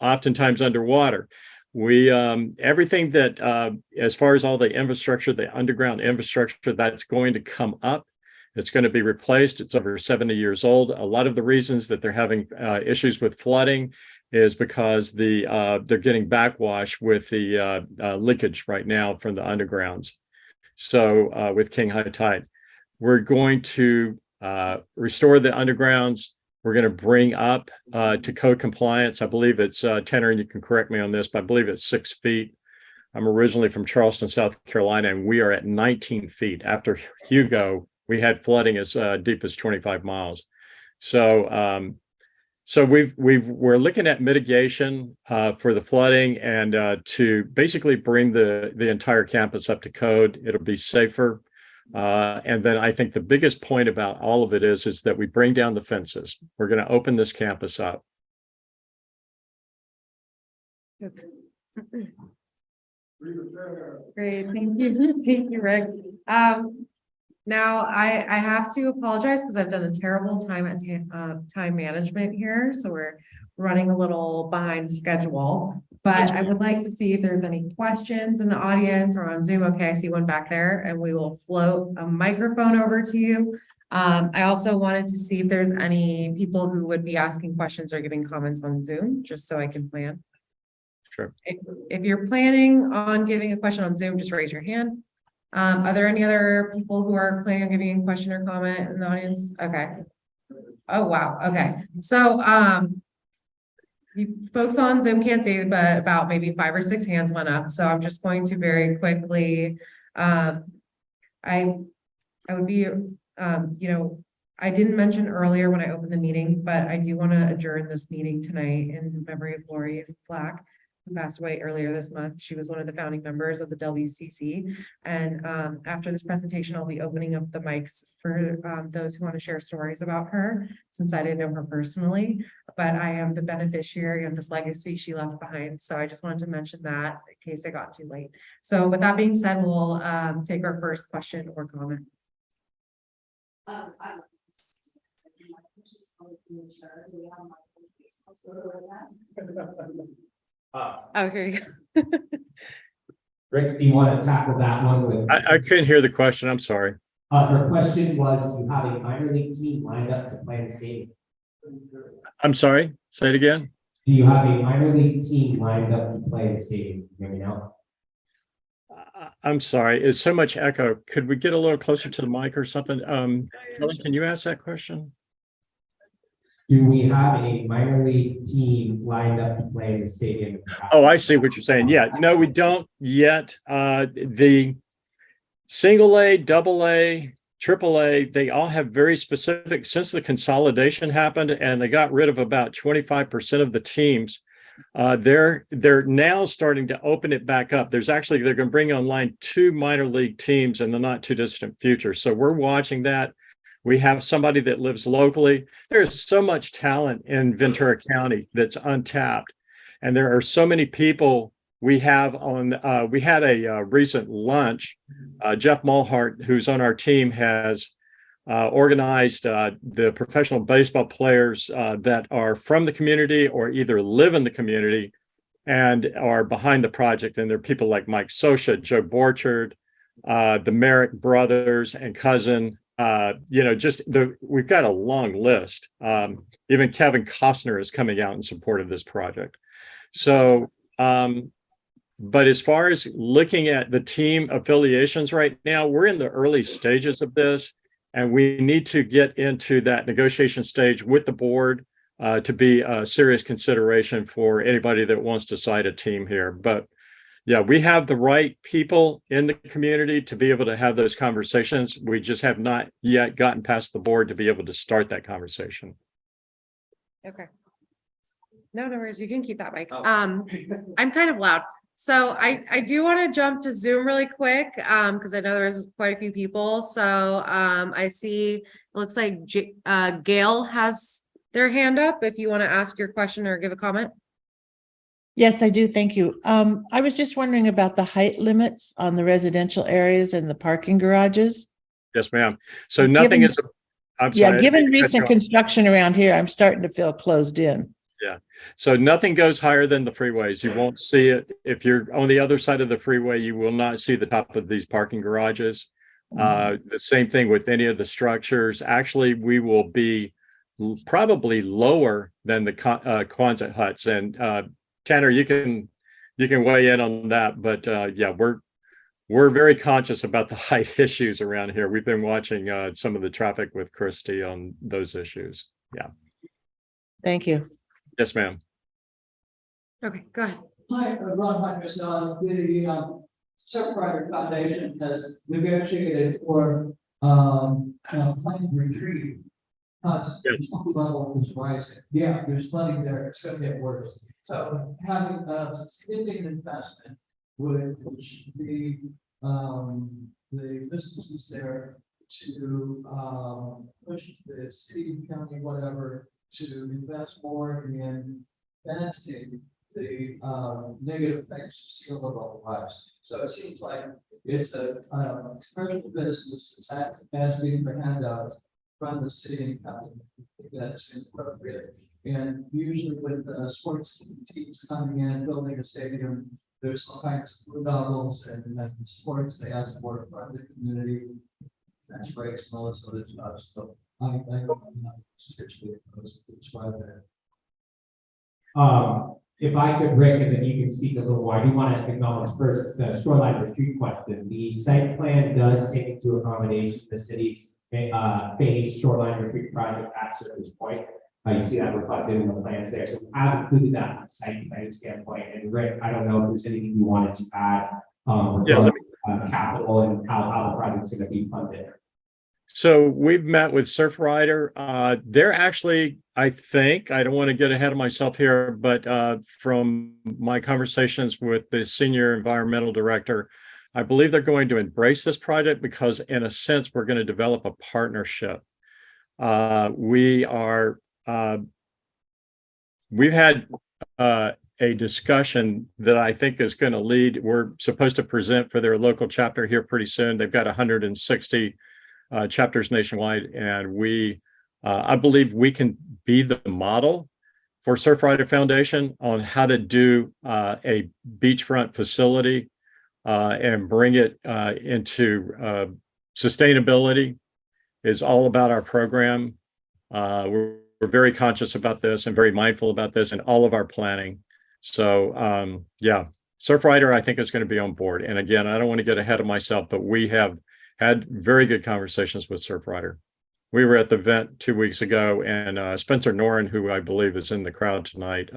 oftentimes underwater. We everything that as far as all the infrastructure, the underground infrastructure, that's going to come up. It's going to be replaced. It's over 70 years old. A lot of the reasons that they're having issues with flooding is because they're getting backwash with the leakage right now from the undergrounds. So with King High Tide, we're going to restore the undergrounds. We're going to bring up to code compliance. I believe it's Tanner, and you can correct me on this, but I believe it's 6 feet. I'm originally from Charleston, South Carolina, and we are at 19 feet. After Hugo, we had flooding as deep as 25 miles. So we're looking at mitigation for the flooding and to basically bring the entire campus up to code. It'll be safer. And then I think the biggest point about all of it is that we bring down the fences. We're going to open this campus up. Great, thank you. Thank you, Rick. Now I have to apologize because I've done a terrible time management here. So we're running a little behind schedule, but I would like to see if there's any questions in the audience or on Zoom. Okay, I see one back there and we will float a microphone over to you. I also wanted to see if there's any people who would be asking questions or giving comments on Zoom, just so I can plan. Sure. If you're planning on giving a question on Zoom, just raise your hand. Are there any other people who are planning on giving a question or comment in the audience? Okay. Oh, wow. Okay. So, you folks on Zoom can't see, but about maybe 5 or 6 hands went up. So I'm just going to very quickly, I would be, I didn't mention earlier when I opened the meeting, but I do want to adjourn this meeting tonight in memory of Lori Flack, who passed away earlier this month. She was one of the founding members of the WCC. And after this presentation, I'll be opening up the mics for those who want to share stories about her, since I didn't know her personally, but I am the beneficiary of this legacy she left behind. So I just wanted to mention that in case I got too late. So with that being said, we'll take our first question or comment. Okay. Rick, do you want to tackle that one with? I couldn't hear the question. I'm sorry. Her question was, do you have a minor league team lined up to play in the stadium? I'm sorry. Say it again. Do you have a minor league team lined up to play in the stadium? Hear me now? I'm sorry. It's so much echo. Could we get a little closer to the mic or something? Helen, can you ask that question? Do we have a minor league team lined up to play in the stadium? Oh, I see what you're saying. Yeah, no, we don't yet. The single A, double A, triple A, they all have very specific, since the consolidation happened and they got rid of about 25% of the teams, they're now starting to open it back up. They're going to bring online 2 minor league teams in the not too distant future. So we're watching that. We have somebody that lives locally. There's so much talent in Ventura County that's untapped. And there are so many people we have on, we had a recent lunch. Jeff Mulhart, who's on our team, has organized the professional baseball players that are from the community or either live in the community and are behind the project. And there are people like Mike Sosha, Joe Borchard, the Merrick brothers and cousin. We've got a long list. Even Kevin Costner is coming out in support of this project. So, but as far as looking at the team affiliations right now, we're in the early stages of this, and we need to get into that negotiation stage with the board to be a serious consideration for anybody that wants to cite a team here. But yeah, we have the right people in the community to be able to have those conversations. We just have not yet gotten past the board to be able to start that conversation. Okay. No, no worries. You can keep that mic. Oh. I'm kind of loud. So I do want to jump to Zoom really quick, because I know there's quite a few people. So, I see, it looks like Gail has their hand up if you want to ask your question or give a comment. Yes, I do. Thank you. I was just wondering about the height limits on the residential areas and the parking garages. Yes, ma'am. So nothing Given- is, I'm Yeah, sorry. given I didn't cut you recent off. construction around here, I'm starting to feel closed in. So nothing goes higher than the freeways. You won't see it. If you're on the other side of the freeway, you will not see the top of these parking garages. The same thing with any of the structures. Actually, we will be probably lower than the Quonset huts. And Tanner, you can weigh in on that. But yeah, we're very conscious about the height issues around here. We've been watching some of the traffic with Christy on those issues. Yeah. Thank you. Yes, ma'am. Okay, go ahead. Hi, Ron Hodges, the Surfrider Foundation has negotiated for, planned retreat. Yes. The sea level is rising. Yeah, there's flooding there, it's gonna get worse. So having a significant investment would push the businesses there to, push the city, county, whatever, to invest more in balancing the negative effects of sea level rise. So it seems like it's a commercial business that's asking for handouts from the city and county. That's appropriate. And usually with sports teams coming in, building a stadium, there's all kinds of novels and sports they ask for from the community. That's breaks and all this other stuff. So I'm not seriously opposed to try that. If I could, Rick, and then you can speak a little more, I do want to acknowledge first the shoreline retreat question. The site plan does take into accommodation the city's phased shoreline retreat project at Zerbes Point. You see that reflected in the plans there. So I've included that from a site planning standpoint. And Rick, I don't know if there's anything you wanted to add regarding capital and how the project's going to be funded. So we've met with Surfrider. They're actually, I think, I don't want to get ahead of myself here, but from my conversations with the senior environmental director, I believe they're going to embrace this project because in a sense, we're going to develop a partnership. We've had a discussion that I think is going to lead. We're supposed to present for their local chapter here pretty soon. They've got 160 chapters nationwide, and I believe we can be the model for Surfrider Foundation on how to do a beachfront facility and bring it into sustainability. Is all about our program. We're very conscious about this and very mindful about this in all of our planning. So yeah, Surfrider I think is going to be on board. And again, I don't want to get ahead of myself, but we have had very good conversations with Surfrider. We were at the event 2 weeks ago, and Spencer Noren, who I believe is in the crowd tonight,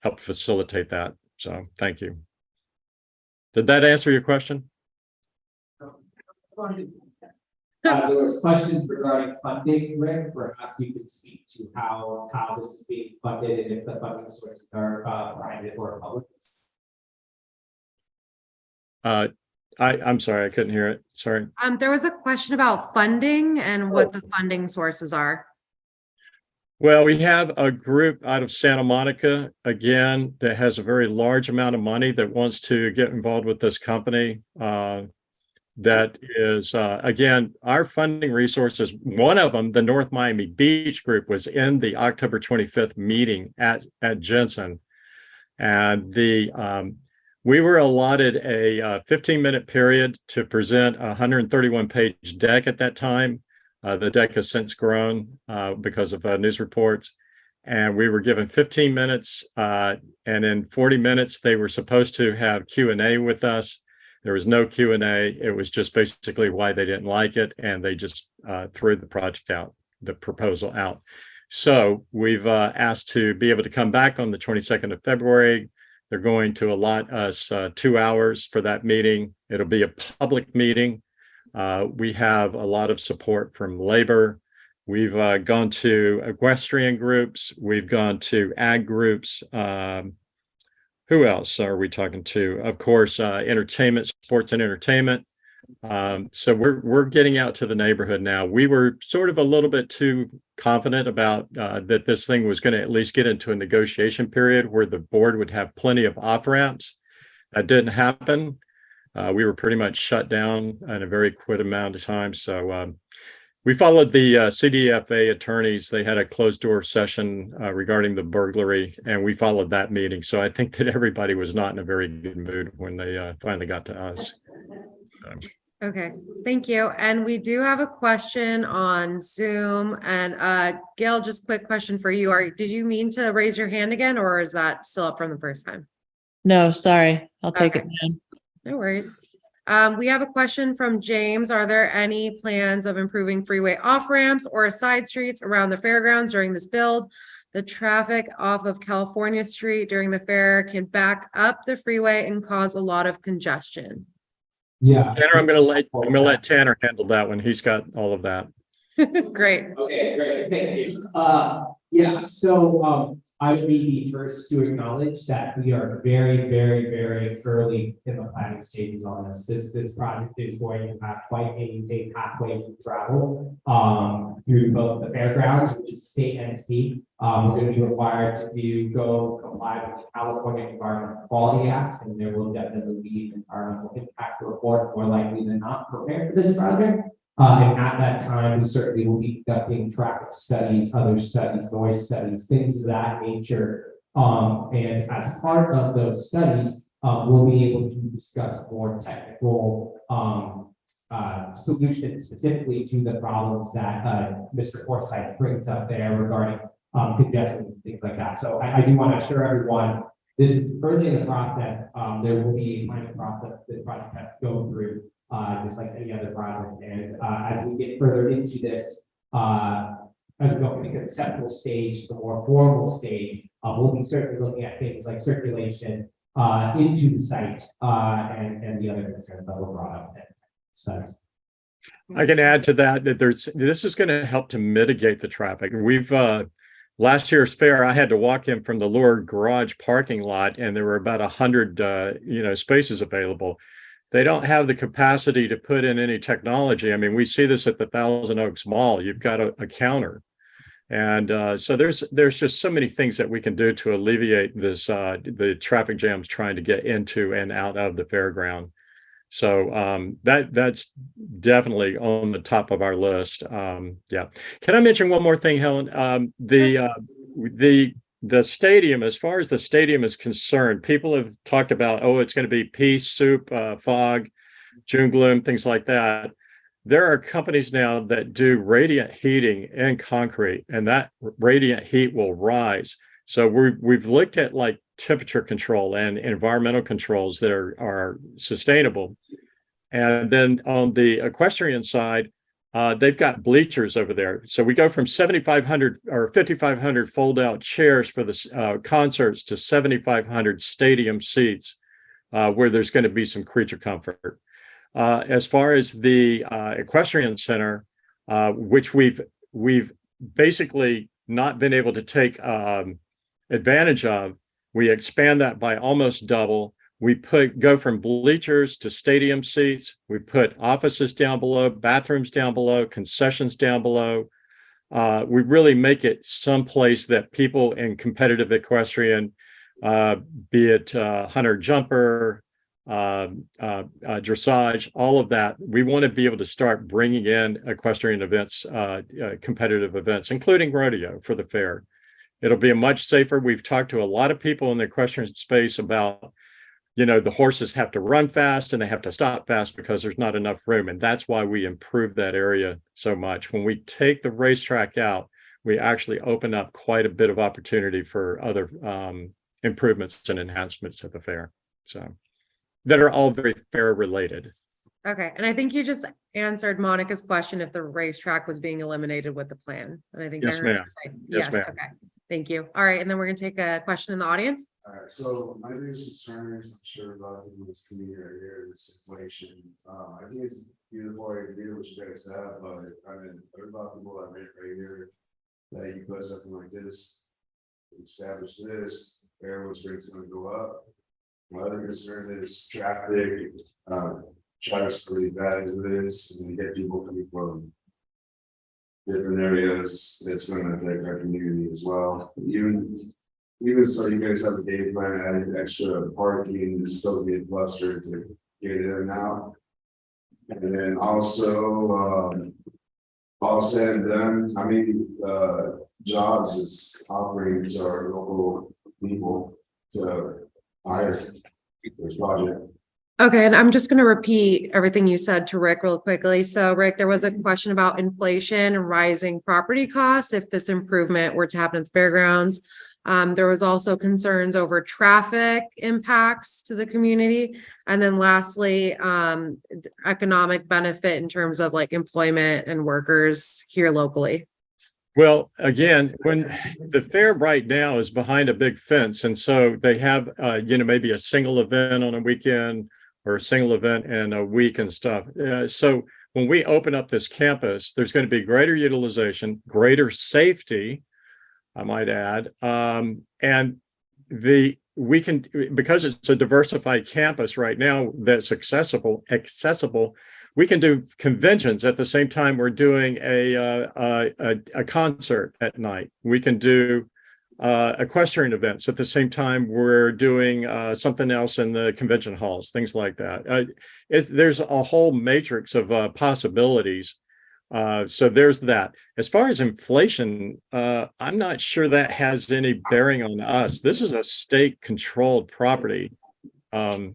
helped facilitate that. So thank you. Did that answer your question? There was questions regarding funding, Rick. Perhaps you could speak to how this is being funded and if the funding sources are private or public. I'm sorry, I couldn't hear it. Sorry. There was a question about funding and what the funding sources are. Well, we have a group out of Santa Monica, again, that has a very large amount of money that wants to get involved with this company. That is, again, our funding resources. One of them, the North Miami Beach Group, was in the October 25th meeting at Jensen. And we were allotted a 15-minute period to present a 131-page deck at that time. The deck has since grown because of news reports. And we were given 15 minutes, and in 40 minutes, they were supposed to have Q&A with us. There was no Q&A. It was just basically why they didn't like it, and they just threw the project out, the proposal out. So we've asked to be able to come back on the 22nd of February. They're going to allot us 2 hours for that meeting. It'll be a public meeting. We have a lot of support from labor We've gone to equestrian groups. We've gone to ag groups. Who else are we talking to? Of course, entertainment, sports and entertainment. So we're getting out to the neighborhood now. We were sort of a little bit too confident about that this thing was going to at least get into a negotiation period where the board would have plenty of off ramps. That didn't happen. We were pretty much shut down in a very quick amount of time. So we followed the CDFA attorneys. They had a closed door session regarding the burglary, and we followed that meeting. So I think that everybody was not in a very good mood when they finally got to us. So. Okay, thank you. And we do have a question on Zoom. And Gail, just quick question for you. Did you mean to raise your hand again, or is that still up from the first time? No, sorry, I'll take it Okay. down. No worries. We have a question from James. Are there any plans of improving freeway off ramps or side streets around the fairgrounds during this build? The traffic off of California Street during the fair can back up the freeway and cause a lot of congestion. Yeah. Tanner, I'm gonna let Tanner handle that one. He's got all of that. Great. Okay, great, thank you. Yeah, so, I would be the first to acknowledge that we are very, very, very early in the planning stages on this. This project is going to have quite a pathway to travel, through both the fairgrounds, which is a state entity. We're going to be required to go comply with the California Environmental Quality Act, and there will definitely be an environmental impact report, more likely than not, prepared for this project. And at that time, we certainly will be conducting traffic studies, other studies, noise studies, things of that nature. And as part of those studies, we'll be able to discuss more technical solutions specifically to the problems that Mr. Forsythe brings up there regarding congestion and things like that. So I do want to assure everyone, this is early in the process. There will be a planning process this project has to go through. Just like any other project. And as we get further into this, as we go from the conceptual stage to the more formal stage, we'll be certainly looking at things like circulation into the site and the other concerns that were brought up in studies. I can add to that this is going to help to mitigate the traffic. We've last year's fair, I had to walk in from the lower garage parking lot, and there were about 100 spaces available. They don't have the capacity to put in any technology. I mean, we see this at the Thousand Oaks Mall. You've got a counter. And so there's just so many things that we can do to alleviate this, the traffic jams trying to get into and out of the fairground. So that's definitely on the top of our list. Yeah. Can I mention one more thing, Helen? The stadium, as far as the stadium is concerned, people have talked about, oh, it's going to be peace, soup, fog, June gloom, things like that. There are companies now that do radiant heating in concrete, and that radiant heat will rise. So we've looked at like temperature control and environmental controls that are sustainable. And then on the equestrian side, they've got bleachers over there. So we go from 7,500 or 5,500 fold out chairs for the concerts to 7,500 stadium seats where there's going to be some creature comfort. As far as the equestrian center, which we've basically not been able to take advantage of, we expand that by almost double. We go from bleachers to stadium seats. We put offices down below, bathrooms down below, concessions down below. We really make it someplace that people in competitive equestrian, be it hunter jumper, dressage, all of that. We want to be able to start bringing in equestrian events, competitive events, including rodeo for the fair. It'll be a much safer. We've talked to a lot of people in the equestrian space about, the horses have to run fast and they have to stop fast because there's not enough room. And that's why we improve that area so much. When we take the racetrack out, we actually open up quite a bit of opportunity for other improvements and enhancements at the fair. So that are all very fair related. Okay, and I think you just answered Monica's question if the racetrack was being eliminated with the plan. And I think Yes, I heard ma'am. you say Yes, yes. ma'am. Okay, Thank you. All right, and then we're gonna take a question in the audience. All right, so my biggest concern is, I'm sure a lot of people in this community are here, this inflation. I think it's beautiful idea what you guys have, but I mean, there's a lot of people that rent right here. That you put something like this, establish this, everyone's rate's gonna go up. My other concern is traffic, traffic's really bad as it is, and you get people coming from different areas, it's gonna affect our community as well. Even so, you guys have a game plan, adding extra parking, to still be a cluster to get in and out. And then also, all said and done, I mean, jobs is offering to our local people to hire this project. Okay, and I'm just gonna repeat everything you said to Rick real quickly. So Rick, there was a question about inflation and rising property costs if this improvement were to happen at the fairgrounds. There was also concerns over traffic impacts to the community. And then lastly, economic benefit in terms of like employment and workers here locally. Well, again, when the fair right now is behind a big fence, and so they have, maybe a single event on a weekend or a single event in a week and stuff. So when we open up this campus, there's going to be greater utilization, greater safety, I might add. And we can, because it's a diversified campus right now that's accessible, we can do conventions at the same time we're doing a concert at night. We can do equestrian events at the same time we're doing something else in the convention halls, things like that. There's a whole matrix of possibilities. So there's that. As far as inflation, I'm not sure that has any bearing on us. This is a state-controlled property. I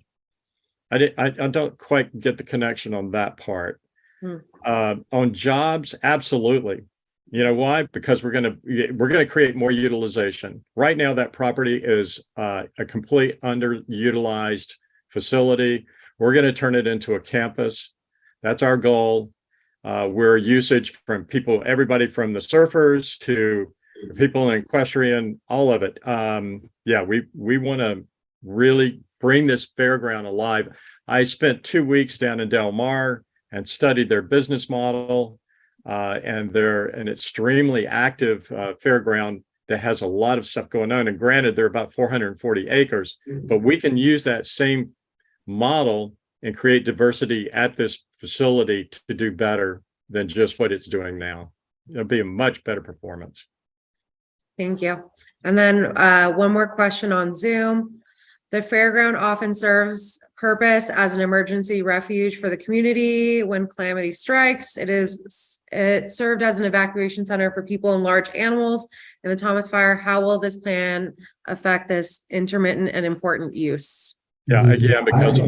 don't quite get the connection on that part. On jobs, absolutely. You know why? Because we're gonna create more utilization. Right now, that property is a complete underutilized facility. We're going to turn it into a campus. That's our goal. We're usage from people, everybody from the surfers to the people in equestrian, all of it. Yeah, we want to really bring this fairground alive. I spent 2 weeks down in Del Mar and studied their business model, and they're an extremely active fairground that has a lot of stuff going on. And granted, they're about 440 acres, but we can use that same model and create diversity at this facility to do better than just what it's doing now. It'll be a much better performance. Thank you. And then one more question on Zoom. The fairground often serves purpose as an emergency refuge for the community when calamity strikes. It served as an evacuation center for people and large animals in the Thomas Fire. How will this plan affect this intermittent and important use? Yeah, again, because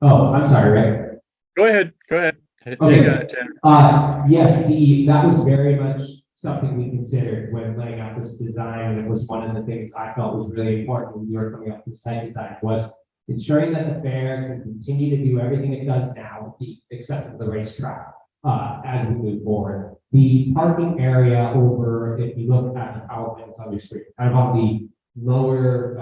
Oh, I'm sorry, Rick. Go ahead. Okay. You got it, Tanner. Yes, that was very much something we considered when laying out this design, and it was one of the things I felt was really important when we were coming up with site design, was ensuring that the fair can continue to do everything it does now, except for the racetrack, as we move forward. The parking area over, if you look at the power plants on your screen, kind of on the lower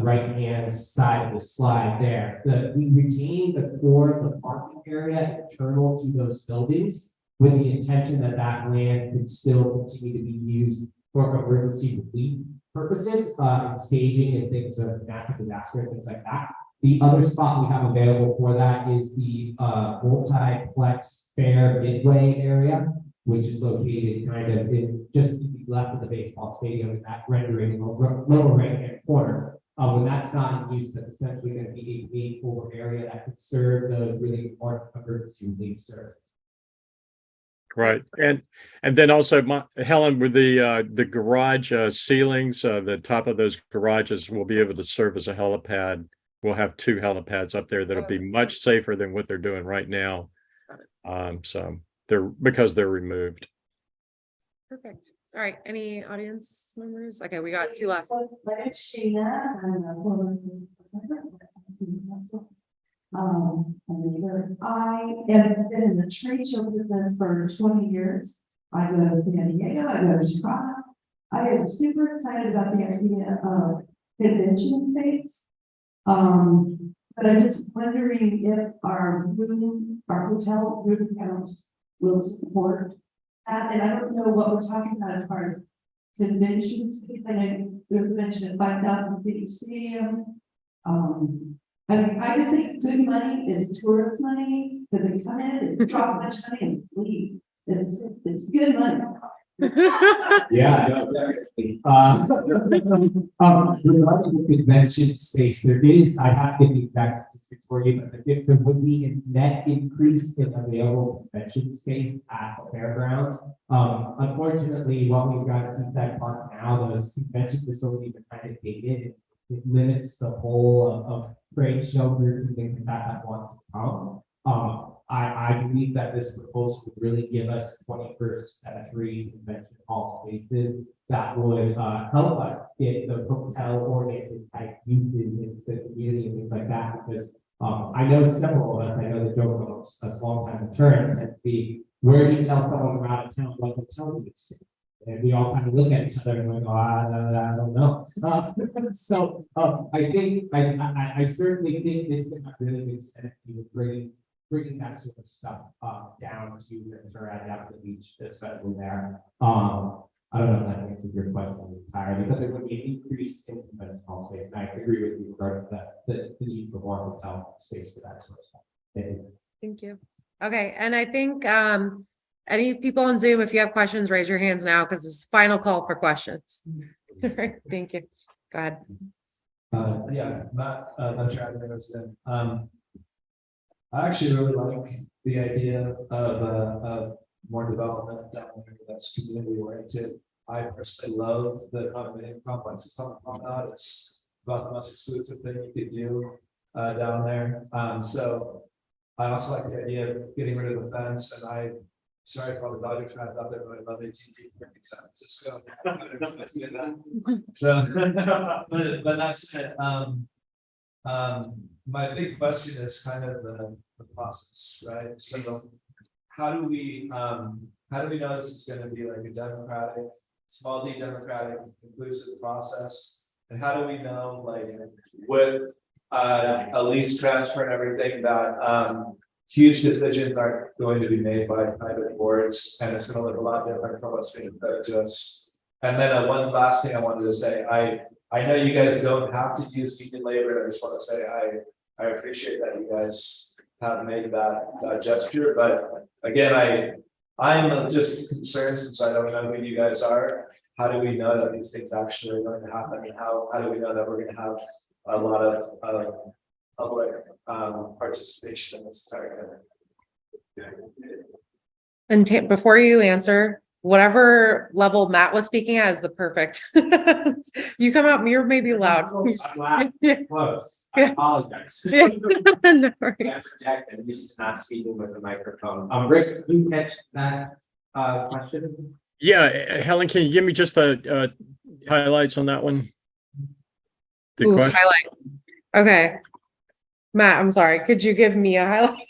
right-hand side of the slide there, we retained the core of the parking area internal to those buildings, with the intention that that land could still continue to be used for emergency relief purposes, and staging and things of natural disaster and things like that. The other spot we have available for that is the multiplex fair midway area, which is located kind of just to the left of the baseball stadium in that rendering lower right-hand corner. When that's not in use, that's essentially going to be a paid for area that could serve those really important emergency relief services. Right, and then also, Helen, with the garage ceilings, the top of those garages will be able to serve as a helipad. We'll have 2 helipads up there that'll be much safer than what they're doing right now. So because they're removed. Perfect. All right. Any audience members? Okay, we got 2 left. I have been in the trade show business for 20 years. I go to San Diego, I go to Chicago, I am super excited about the idea of convention space. But I'm just wondering if our hotel room counts will support that, and I don't know what we're talking about as far as convention space. I know there's mention of 5,000 seat stadium. I just think good money is tourist money, because they come in and drop a bunch of money and leave. It's good money. Yeah, no, definitely. Regarding the convention space, there is, I have to get back statistics for you, but if there would be a net increase in available convention space at the fairgrounds. Unfortunately, what we've got at Seaside Park now, those convention facilities are kind of dated. It limits the whole of trade shelters and things like that want to come. I believe that this proposal would really give us 21st century convention hall spaces that would help us get the hotel oriented type uses into the community and things like that. Because I know several of us, I know the joke of us long time return tend to be, where do you tell someone from out of town what hotel do you see? And we all kind of look at each other and we go, I don't know. So I think I certainly think this would have really good sense to bringing that sort of stuff down to Ventura, down to the beach, especially there. I don't know if that answers your question entirely, but there would be an increase in conventional space. And I agree with you regarding the need for more hotel space for that sort of stuff. Thank you. Thank you. Okay, and I think any people on Zoom, if you have questions, raise your hands now because it's final call for questions. Thank you. Go ahead. Yeah, Matt, Ventura Presentation. I actually really like the idea of more development down there that's community oriented. I personally love the condominium complex. It's on the promenade. It's about the most exclusive thing you could do down there. So I also like the idea of getting rid of the fence. And sorry for all the Dodgers fans out there, but I love AT&T for San Francisco. So, but that's it. My big question is kind of the process, right? So how do we know this is going to be like a democratic, small d democratic, inclusive process? And how do we know, like, with a lease transfer and everything, that huge decisions aren't going to be made by private boards, and it's going to look a lot different from what's being put to us? And then one last thing I wanted to say, I know you guys don't have to use union labor. I just want to say I appreciate that you guys have made that gesture, but again, I'm just concerned, since I don't know who you guys are. How do we know that these things actually are going to happen? I mean, how do we know that we're going to have a lot of public participation in this entire thing? And before you answer, whatever level Matt was speaking at is the perfect. You come out, you're maybe loud. I'm loud. Yeah. Close. I Yeah. apologize. Yeah. No worries. That's Jack, and he's just not speaking with the microphone. Rick, did you catch that question? Yeah, Helen, can you give me just the highlights on that one? The Ooh, question. highlight. Okay. Matt, I'm sorry. Could you give me a highlight?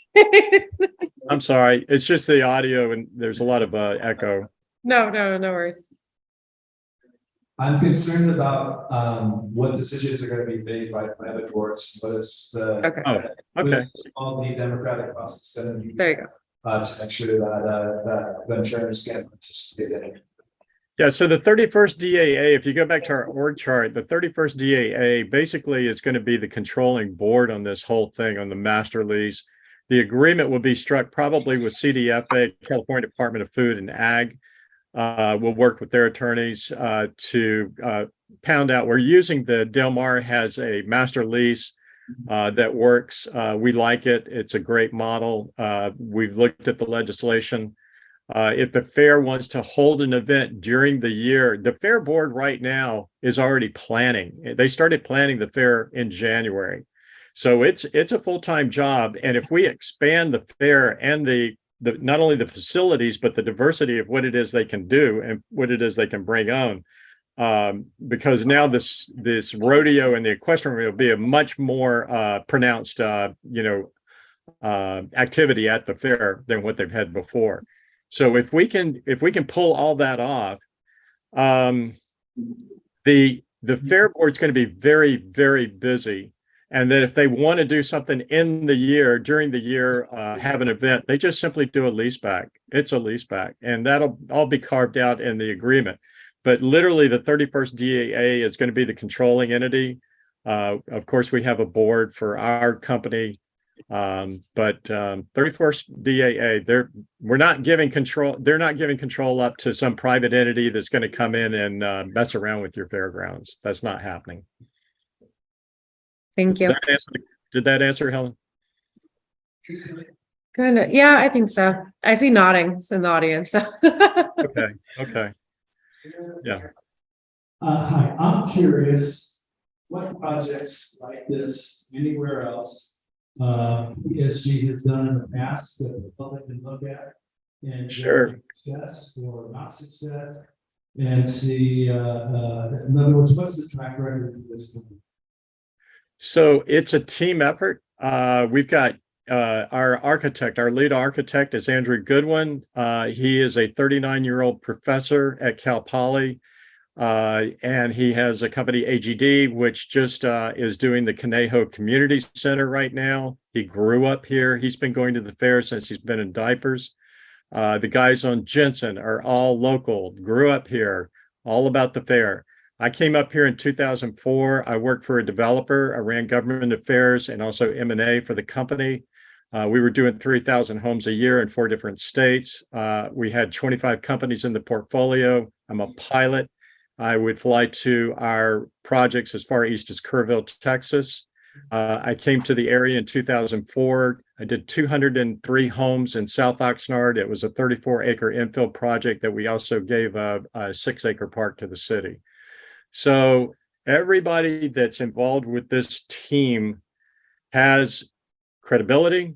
I'm sorry. It's just the audio and there's a lot of echo. No worries. I'm concerned about what decisions are going to be made by private boards. What is the Okay. all the democratic process going to be? There you go. To make sure that Venturians can participate in it. Yeah, so the 31st DAA, if you go back to our org chart, the 31st DAA basically is going to be the controlling board on this whole thing, on the master lease. The agreement will be struck probably with CDFA, California Department of Food and Ag. We'll work with their attorneys to pound out. We're using the Del Mar has a master lease that works. We like it. It's a great model. We've looked at the legislation. If the fair wants to hold an event during the year, the fair board right now is already planning. They started planning the fair in January. So it's a full-time job. And if we expand the fair and the not only the facilities, but the diversity of what it is they can do and what it is they can bring on, because now this rodeo and the equestrian will be a much more pronounced activity at the fair than what they've had before. So if we can pull all that off, The fair board's going to be very, very busy. And that if they want to do something in the year, during the year, have an event, they just simply do a lease back. It's a lease back, and that'll all be carved out in the agreement. But literally the 31st DAA is going to be the controlling entity. Of course, we have a board for our company. But 31st DAA, we're not giving control. They're not giving control up to some private entity that's going to come in and mess around with your fairgrounds. That's not happening. Thank you. Did that answer, Helen? Kind of, yeah, I think so. I see noddings in the audience. So. Okay. Yeah. Hi, I'm curious, what projects like this anywhere else, ESG has done in the past that the public can look at? And Sure. Success or not success, and see, in other words, what's the track record of this company? So it's a team effort. We've got our architect, our lead architect is Andrew Goodwin. He is a 39-year-old professor at Cal Poly. And he has a company, AGD, which just is doing the Conejo Community Center right now. He grew up here. He's been going to the fair since he's been in diapers. The guys on Jensen are all local, grew up here, all about the fair. I came up here in 2004. I worked for a developer. I ran government affairs and also M&A for the company. We were doing 3,000 homes a year in 4 different states. We had 25 companies in the portfolio. I'm a pilot. I would fly to our projects as far east as Kerrville, Texas. I came to the area in 2004. I did 203 homes in South Oxnard. It was a 34-acre infill project that we also gave a 6-acre park to the city. So everybody that's involved with this team has credibility,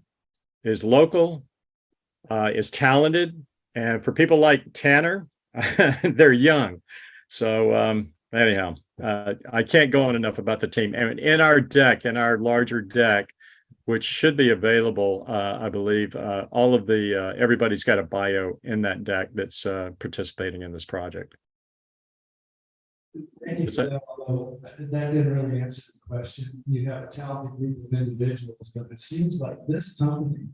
is local, is talented. And for people like Tanner, they're young. So anyhow, I can't go on enough about the team. And in our deck, in our larger deck, which should be available, I believe, all of the, everybody's got a bio in that deck that's participating in this project. Thank you for that, although that didn't really answer the question. You have a talented group of individuals, but it seems like this company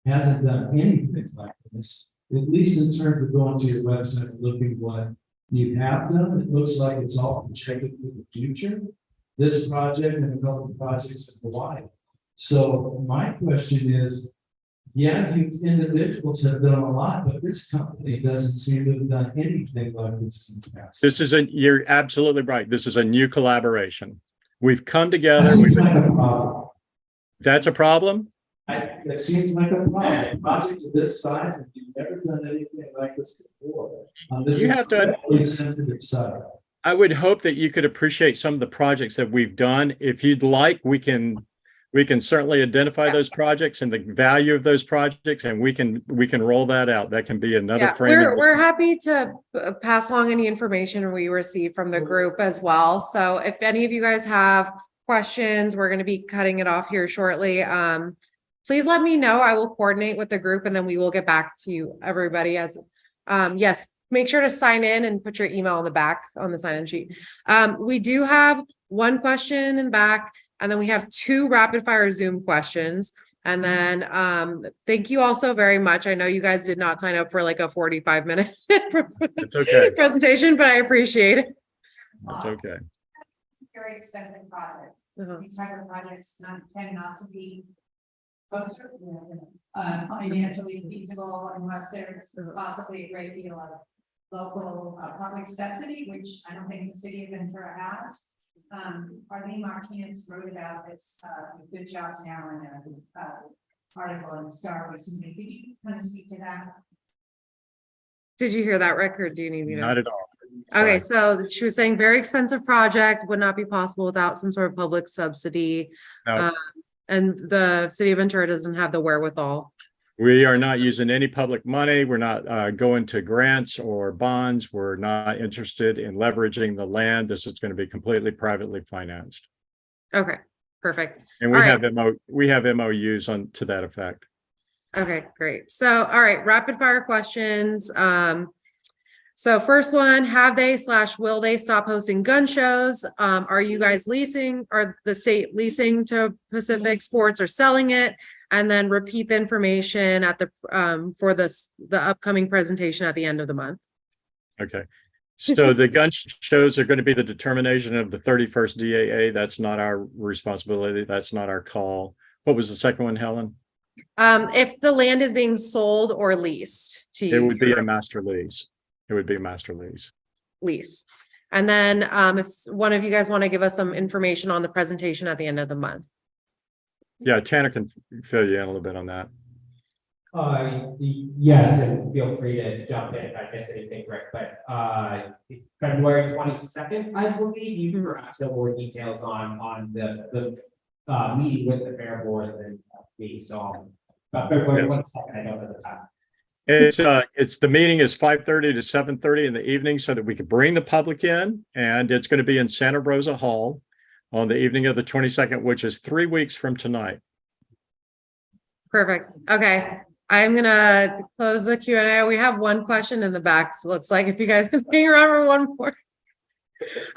hasn't done anything like this, at least in terms of going to your website and looking what you have done. It looks like it's all projected for the future. This project and a couple of projects in Hawaii. So my question is, yeah, you individuals have done a lot, but this company doesn't seem to have done anything like this in the past. You're absolutely right. This is a new collaboration. We've come together. That seems like a problem. That's a problem? It seems like a problem. Projects of this size, and you've never done anything like this before. This You have to. sensitive side. I would hope that you could appreciate some of the projects that we've done. If you'd like, we can certainly identify those projects and the value of those projects, and we can roll that out. That can be another frame. We're happy to pass along any information we receive from the group as well. So if any of you guys have questions, we're going to be cutting it off here shortly. Please let me know. I will coordinate with the group and then we will get back to you, everybody. As yes, make sure to sign in and put your email on the back on the sign-in sheet. We do have one question in the back, and then we have 2 rapid fire Zoom questions. And then thank you all so very much. I know you guys did not sign up for like a 45-minute It's okay. presentation, but I appreciate it. It's okay. Very expensive project. These type of projects tend not to be financially feasible unless there's possibly a great deal of local public subsidy, which I don't think the city of Ventura has. Arlene Martinez wrote about this Good Jobs Now in an article in Star recently. Could you kind of speak to that? Did you hear that, Rick, or do you need me to? Not at all. Okay, so she was saying very expensive project would not be possible without some sort of public subsidy. No. And the city of Ventura doesn't have the wherewithal. We are not using any public money. We're not going to grants or bonds. We're not interested in leveraging the land. This is going to be completely privately financed. Okay, perfect. And we have MOUs to that effect. Okay, great. So, all right, rapid fire questions. So first one, have they / will they stop hosting gun shows? Are you guys leasing, or the state leasing to Pacific Sports or selling it? And then repeat the information at the for the upcoming presentation at the end of the month. Okay. So the gun shows are going to be the determination of the 31st DAA. That's not our responsibility. That's not our call. What was the second one, Helen? If the land is being sold or leased to you. It would be a master lease. It would be a master lease. Lease. And then if one of you guys want to give us some information on the presentation at the end of the month. Yeah, Tanner can fill you in a little bit on that. Yes, and feel free to jump in if I miss anything, Rick, but, February 22nd, I believe you perhaps have more details on the meeting with the fair board than me, so, February 22nd, I don't know the time. It's the meeting is 5:30 to 7:30 in the evening so that we can bring the public in, and it's going to be in Santa Rosa Hall on the evening of the 22nd, which is 3 weeks from tonight. Perfect. Okay. I'm gonna close the Q&A. We have one question in the back. So it looks like if you guys can hang around for one more.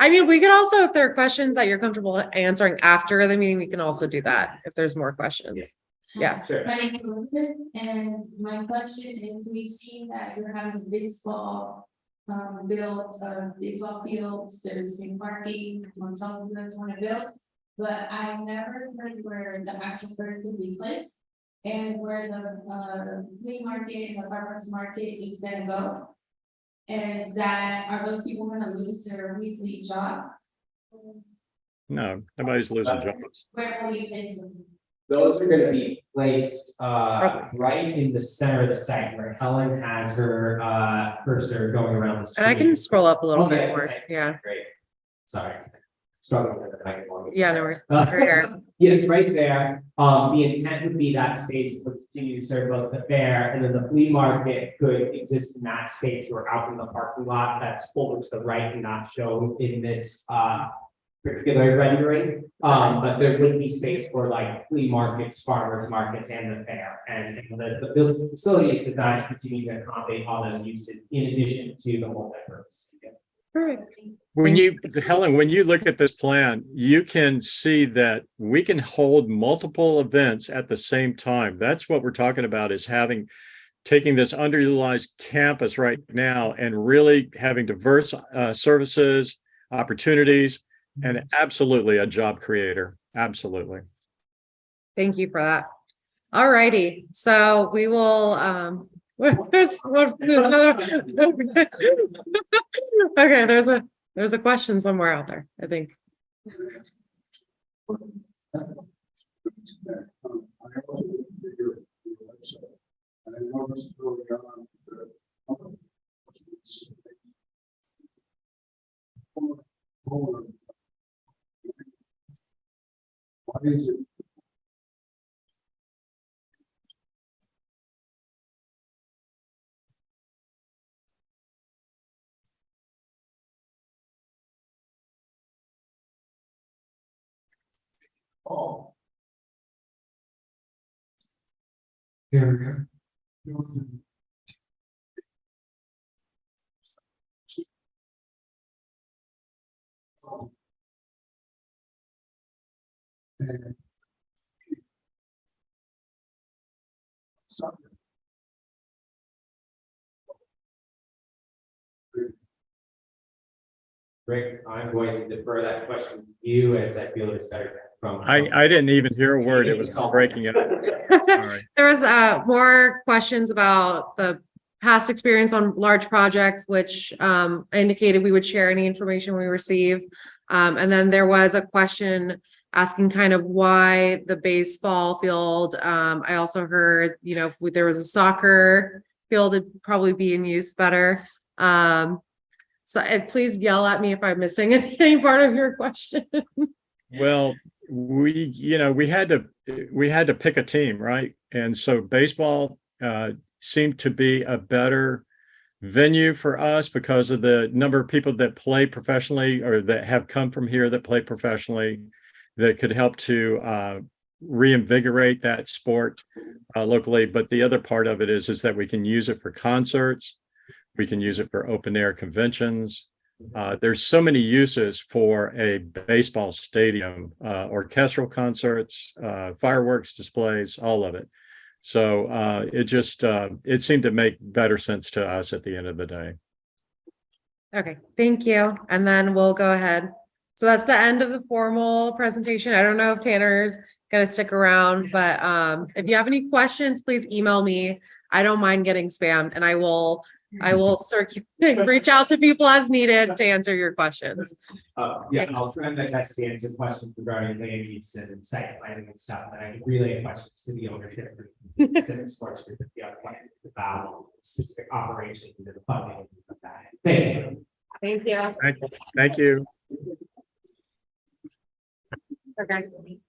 I mean, we could also, if there are questions that you're comfortable answering after the meeting, we can also do that if there's more questions. Yeah. Sure. My name is Elizabeth, and my question is, we've seen that you're having a baseball built, baseball fields, there's new parking, on some of them want to build, but I never heard where the actual birds will be placed and where the flea market and the farmers market is gonna go. Is that, are those people gonna lose their weekly job? No, nobody's losing jobs. Where will you place them? Those are gonna be placed, right in the center of the site where Helen has her, cursor going around the screen. And I can scroll up a little Okay, bit more. Yeah. Great. Sorry. Struggling with the microphone. Yeah, no worries. Right here. Yes, right there. The intent would be that space would continue to serve both the fair, and then the flea market could exist in that space or out in the parking lot that's over to the right and not shown in this particular rendering. But there would be space for like flea markets, farmers markets, and the fair. And the facility is designed to continue to accommodate all those uses in addition to the multi-purpose. Perfect. Helen, when you look at this plan, you can see that we can hold multiple events at the same time. That's what we're talking about, is taking this underutilized campus right now and really having diverse services, opportunities, and absolutely a job creator. Absolutely. Thank you for that. All righty. So we will, there's another. Okay, there's a question somewhere out there, I think. Why is it? Oh. Area. And something. Rick, I'm going to defer that question to you as I feel it's better from. I didn't even hear a word. It was breaking up. Sorry. There was more questions about the past experience on large projects, which indicated we would share any information we receive. And then there was a question asking kind of why the baseball field. I also heard, if there was a soccer field, it'd probably be in use better. So please yell at me if I'm missing any part of your question. Well, we had to pick a team, right? And so baseball seemed to be a better venue for us because of the number of people that play professionally or that have come from here that play professionally, that could help to reinvigorate that sport locally. But the other part of it is that we can use it for concerts. We can use it for open air conventions. There's so many uses for a baseball stadium, orchestral concerts, fireworks displays, all of it. So it seemed to make better sense to us at the end of the day. Okay, thank you. And then we'll go ahead. So that's the end of the formal presentation. I don't know if Tanner's gonna stick around, but if you have any questions, please email me. I don't mind getting spammed, and I will reach out to people as needed to answer your questions. Yeah, I'll try my best to answer questions regarding land use and site planning and stuff, and I can relay questions to the ownership group, specific sports group, if you have questions about specific operations and the funding and stuff like that. Thank you. Thank you. Thank you. Okay.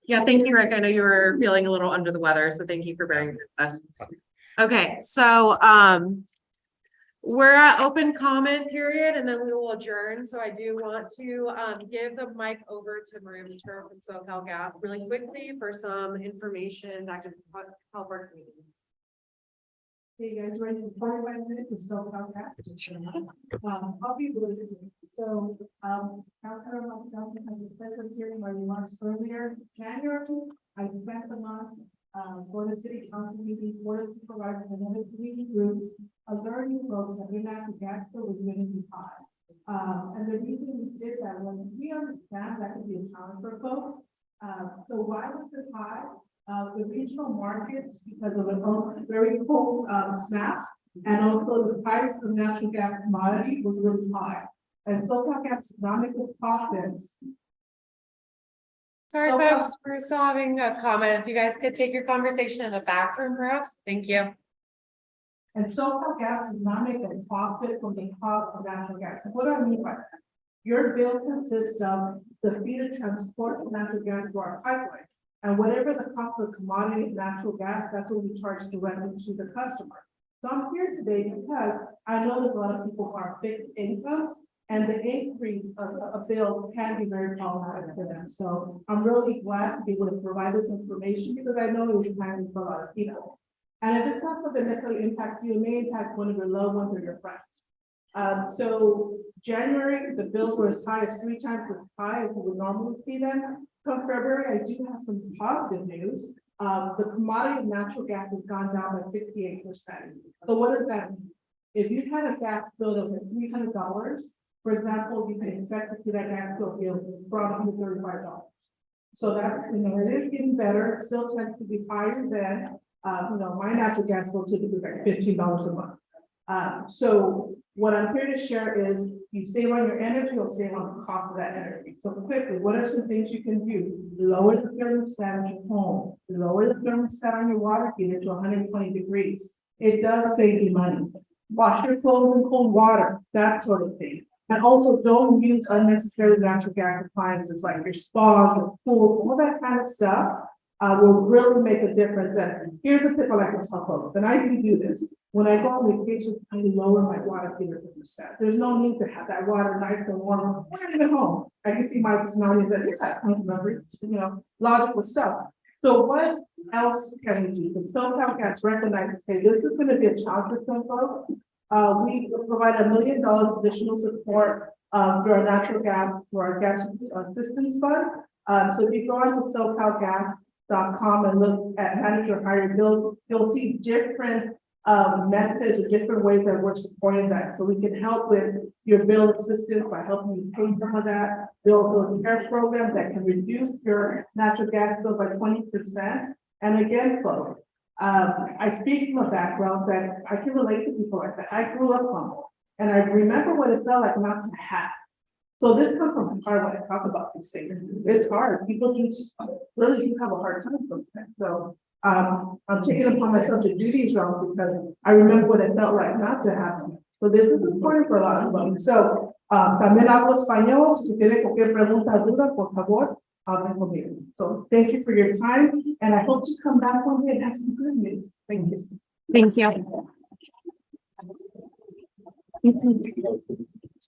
Yeah, thank you, Rick. I know you were feeling a little under the weather, so thank you for bearing with us. Okay, so we're at open comment period, and then we will adjourn. So I do want to give the mic over to Maria Ventura from SoCal Gas really quickly for some information that can help our community. Hey guys, ready for 45 minutes of self-contact? I'll be really quick. So, after the pleasure hearing my remarks earlier, January, I spent the month for the city council meeting, for the supervisors and other community groups, alerting folks that your natural gas bill was going to be high. And the reason we did that was we understand that could be a challenge for folks. So why was it high? The regional markets, because of a very cold snap, and also the price of natural gas commodity was really high. And SoCal Gas economical profits. Sorry, folks, we're still having a comment. If you guys could take your conversation in the back room, perhaps. Thank you. And SoCal Gas does not make a profit from the cost of natural gas. And what do I mean by that? Your bill consists of the fee to transport natural gas to our pipeline. And whatever the cost of commodity natural gas, that's what we charge directly to the customer. So I'm here today because I know there's a lot of people who are fixed incomes, and the increase of a bill can be very problematic for them. So I'm really glad to be able to provide this information because I know it's timely for a lot of people. And if it's not something that necessarily impacts you, it may impact one of your loved ones or your friends. So January, the bills were as high as 3 times as high as you would normally see them. Come February, I do have some positive news. The commodity of natural gas has gone down by 68%. So what does that mean? If you had a gas bill that was at $300, for example, you can expect to see that gas bill from $135. So that's, it is getting better. It still tends to be higher than, my natural gas bill typically is like $15 a month. So what I'm here to share is you save on your energy, you'll save on the cost of that energy. So quickly, what are some things you can do? Lower the thermostat at your home, lower the thermostat on your water heater to 120 degrees. It does save you money. Wash your clothes in cold water, that sort of thing. And also don't use unnecessary natural gas appliances like your spa, your pool, all that kind of stuff will really make a difference. And here's a tip I like to tell folks, and I do this. When I go on vacation, I lower my water heater thermostat. There's no need to have that water nice and warm when I get home. I can see my personality that, yeah, comes number, logical stuff. So what else can we do? The SoCal Gas recognizes, hey, this is going to be a challenge for some folks. We provide $1 million additional support through our natural gas, through our gas systems fund. So if you go on to SoCalGas.com and look at manage your higher bills, you'll see different methods, different ways that we're supporting that. So we can help with your bill assistance by helping you pay some of that. We also have programs that can reduce your natural gas bill by 20%. And again, folks, I speak from a background that I can relate to people like that. I grew up humble, and I remember what it felt like not to have. So this comes from hard when I talk about these things. It's hard. People really do have a hard time sometimes. So I'm taking upon myself to do these rounds because I remember what it felt like not to have some. So this is important for a lot of them. So también hablo español. Si tiene cualquier pregunta, duda, por favor. So thank you for your time, and I hope to come back one day and have some good news. Thank you. Thank you.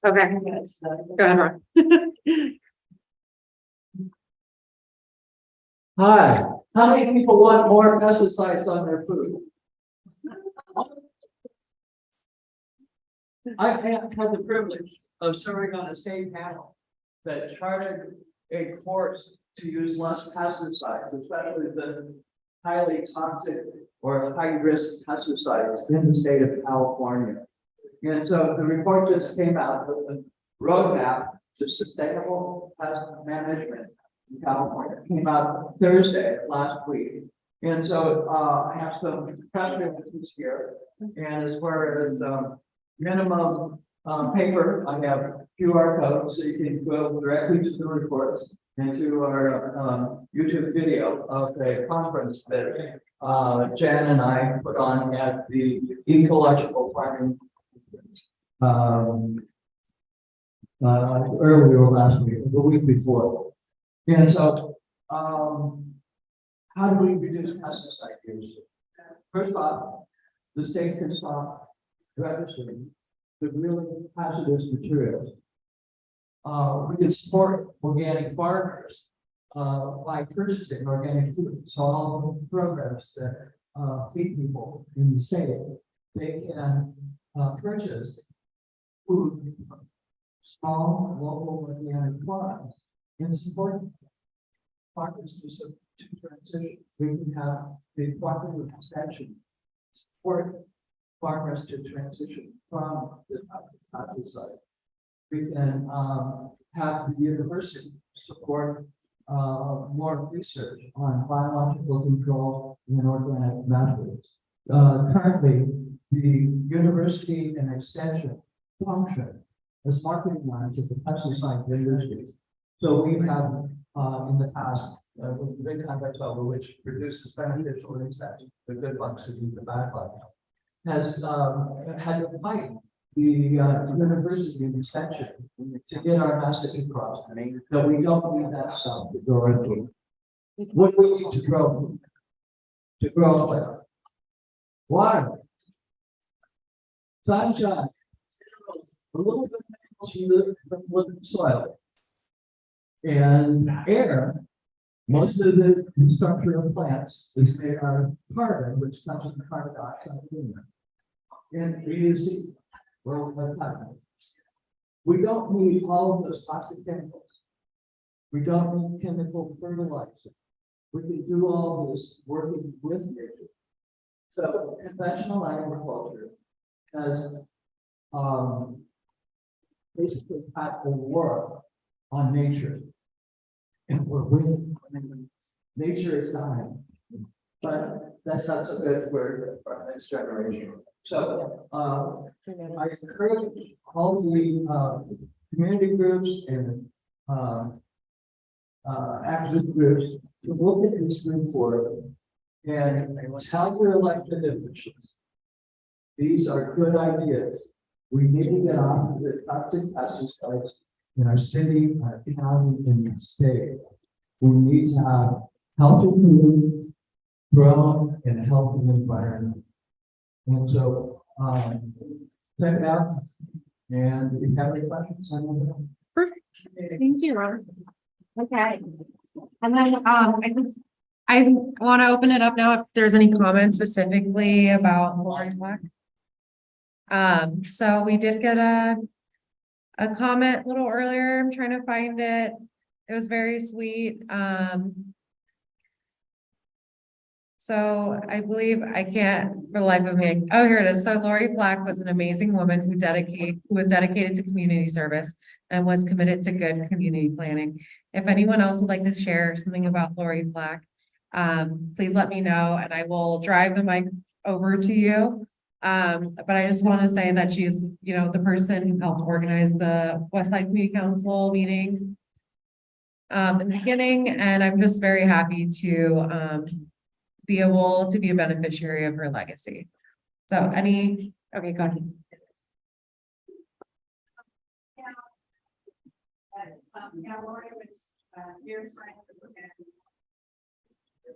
Okay. Go ahead, Ron. Hi, how many people want more pesticides on their food? I've had the privilege of serving on a state panel that charted a course to use less pesticides, especially the highly toxic or high-risk pesticides in the state of California. And so the report just came out with a roadmap to sustainable pest management in California. It came out Thursday last week. And so I have some press releases here. And as far as minimum paper, I have QR codes so you can go directly to the reports and to our YouTube video of a conference that Jan and I put on at the ecological farming earlier last week, the week before. And so how do we reduce pesticide use? First off, the state can stop registering the really hazardous materials. We can support organic farmers by purchasing organic food. So all the programs that feed people in the state, they can purchase food from small local organic farms and support farmers to transition. We can have the cooperative extension support farmers to transition from the pesticide. We can have the university support more research on biological control and organic methods. Currently, the university and extension function as marketing lines of the pesticide industry. So we have in the past, big context over which produces beneficial insects, the good bugs and the bad bugs, has had to fight the university and extension to get our message across. That we don't need that stuff to grow into. What do we need to grow? To grow with water, sunshine, a little bit of living soil, and air. Most of the structure of plants is they are carbon, which comes from carbon dioxide in them. And AUC, we don't need all of those toxic chemicals. We don't need chemical fertilizer. We can do all this working with nature. So conventional agriculture has basically had a war on nature. And we're winning. Nature is dying. But that's not so good for our next generation. So I encourage all the community groups and activist groups to look at this report and tell your elected officials these are good ideas. We need to get off of the toxic pesticides in our city, our county, and the state. We need to have healthy food grown in a healthy environment. And so check it out. And if you have any questions, I don't know. Perfect. Thank you, Ron. Okay. And then I want to open it up now if there's any comments specifically about Lori Black. So we did get a comment a little earlier. I'm trying to find it. It was very sweet. So I believe I can't for the life of me. Oh, here it is. So Lori Black was an amazing woman who was dedicated to community service and was committed to good community planning. If anyone else would like to share something about Lori Black, please let me know and I will drive the mic over to you. But I just want to say that she's, the person who helped organize the Westside Community Council meeting in the beginning, and I'm just very happy to be able to be a beneficiary of her legacy. So okay, go ahead. Yeah, Lori was dear friend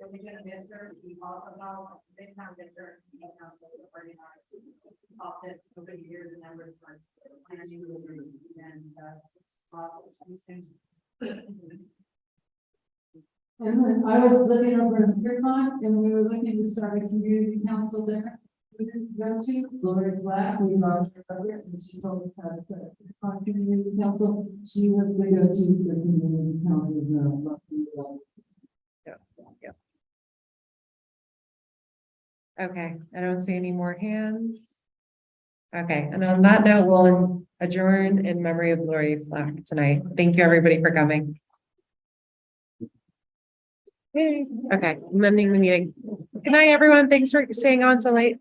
and we're gonna miss her. We also know big time that her council organized all this over the years and numbers for planning And then I was living over in Freeman and we were looking to start a community council there. Go to Lori Black, we brought her up here, and she told us that on community council, she was the go-to for community council. Okay, I don't see any more hands. Okay, and on that note, we'll adjourn in memory of Lori Flack tonight. Thank you, everybody, for coming. Okay, I'm ending the meeting. Good night, everyone. Thanks for staying on so late.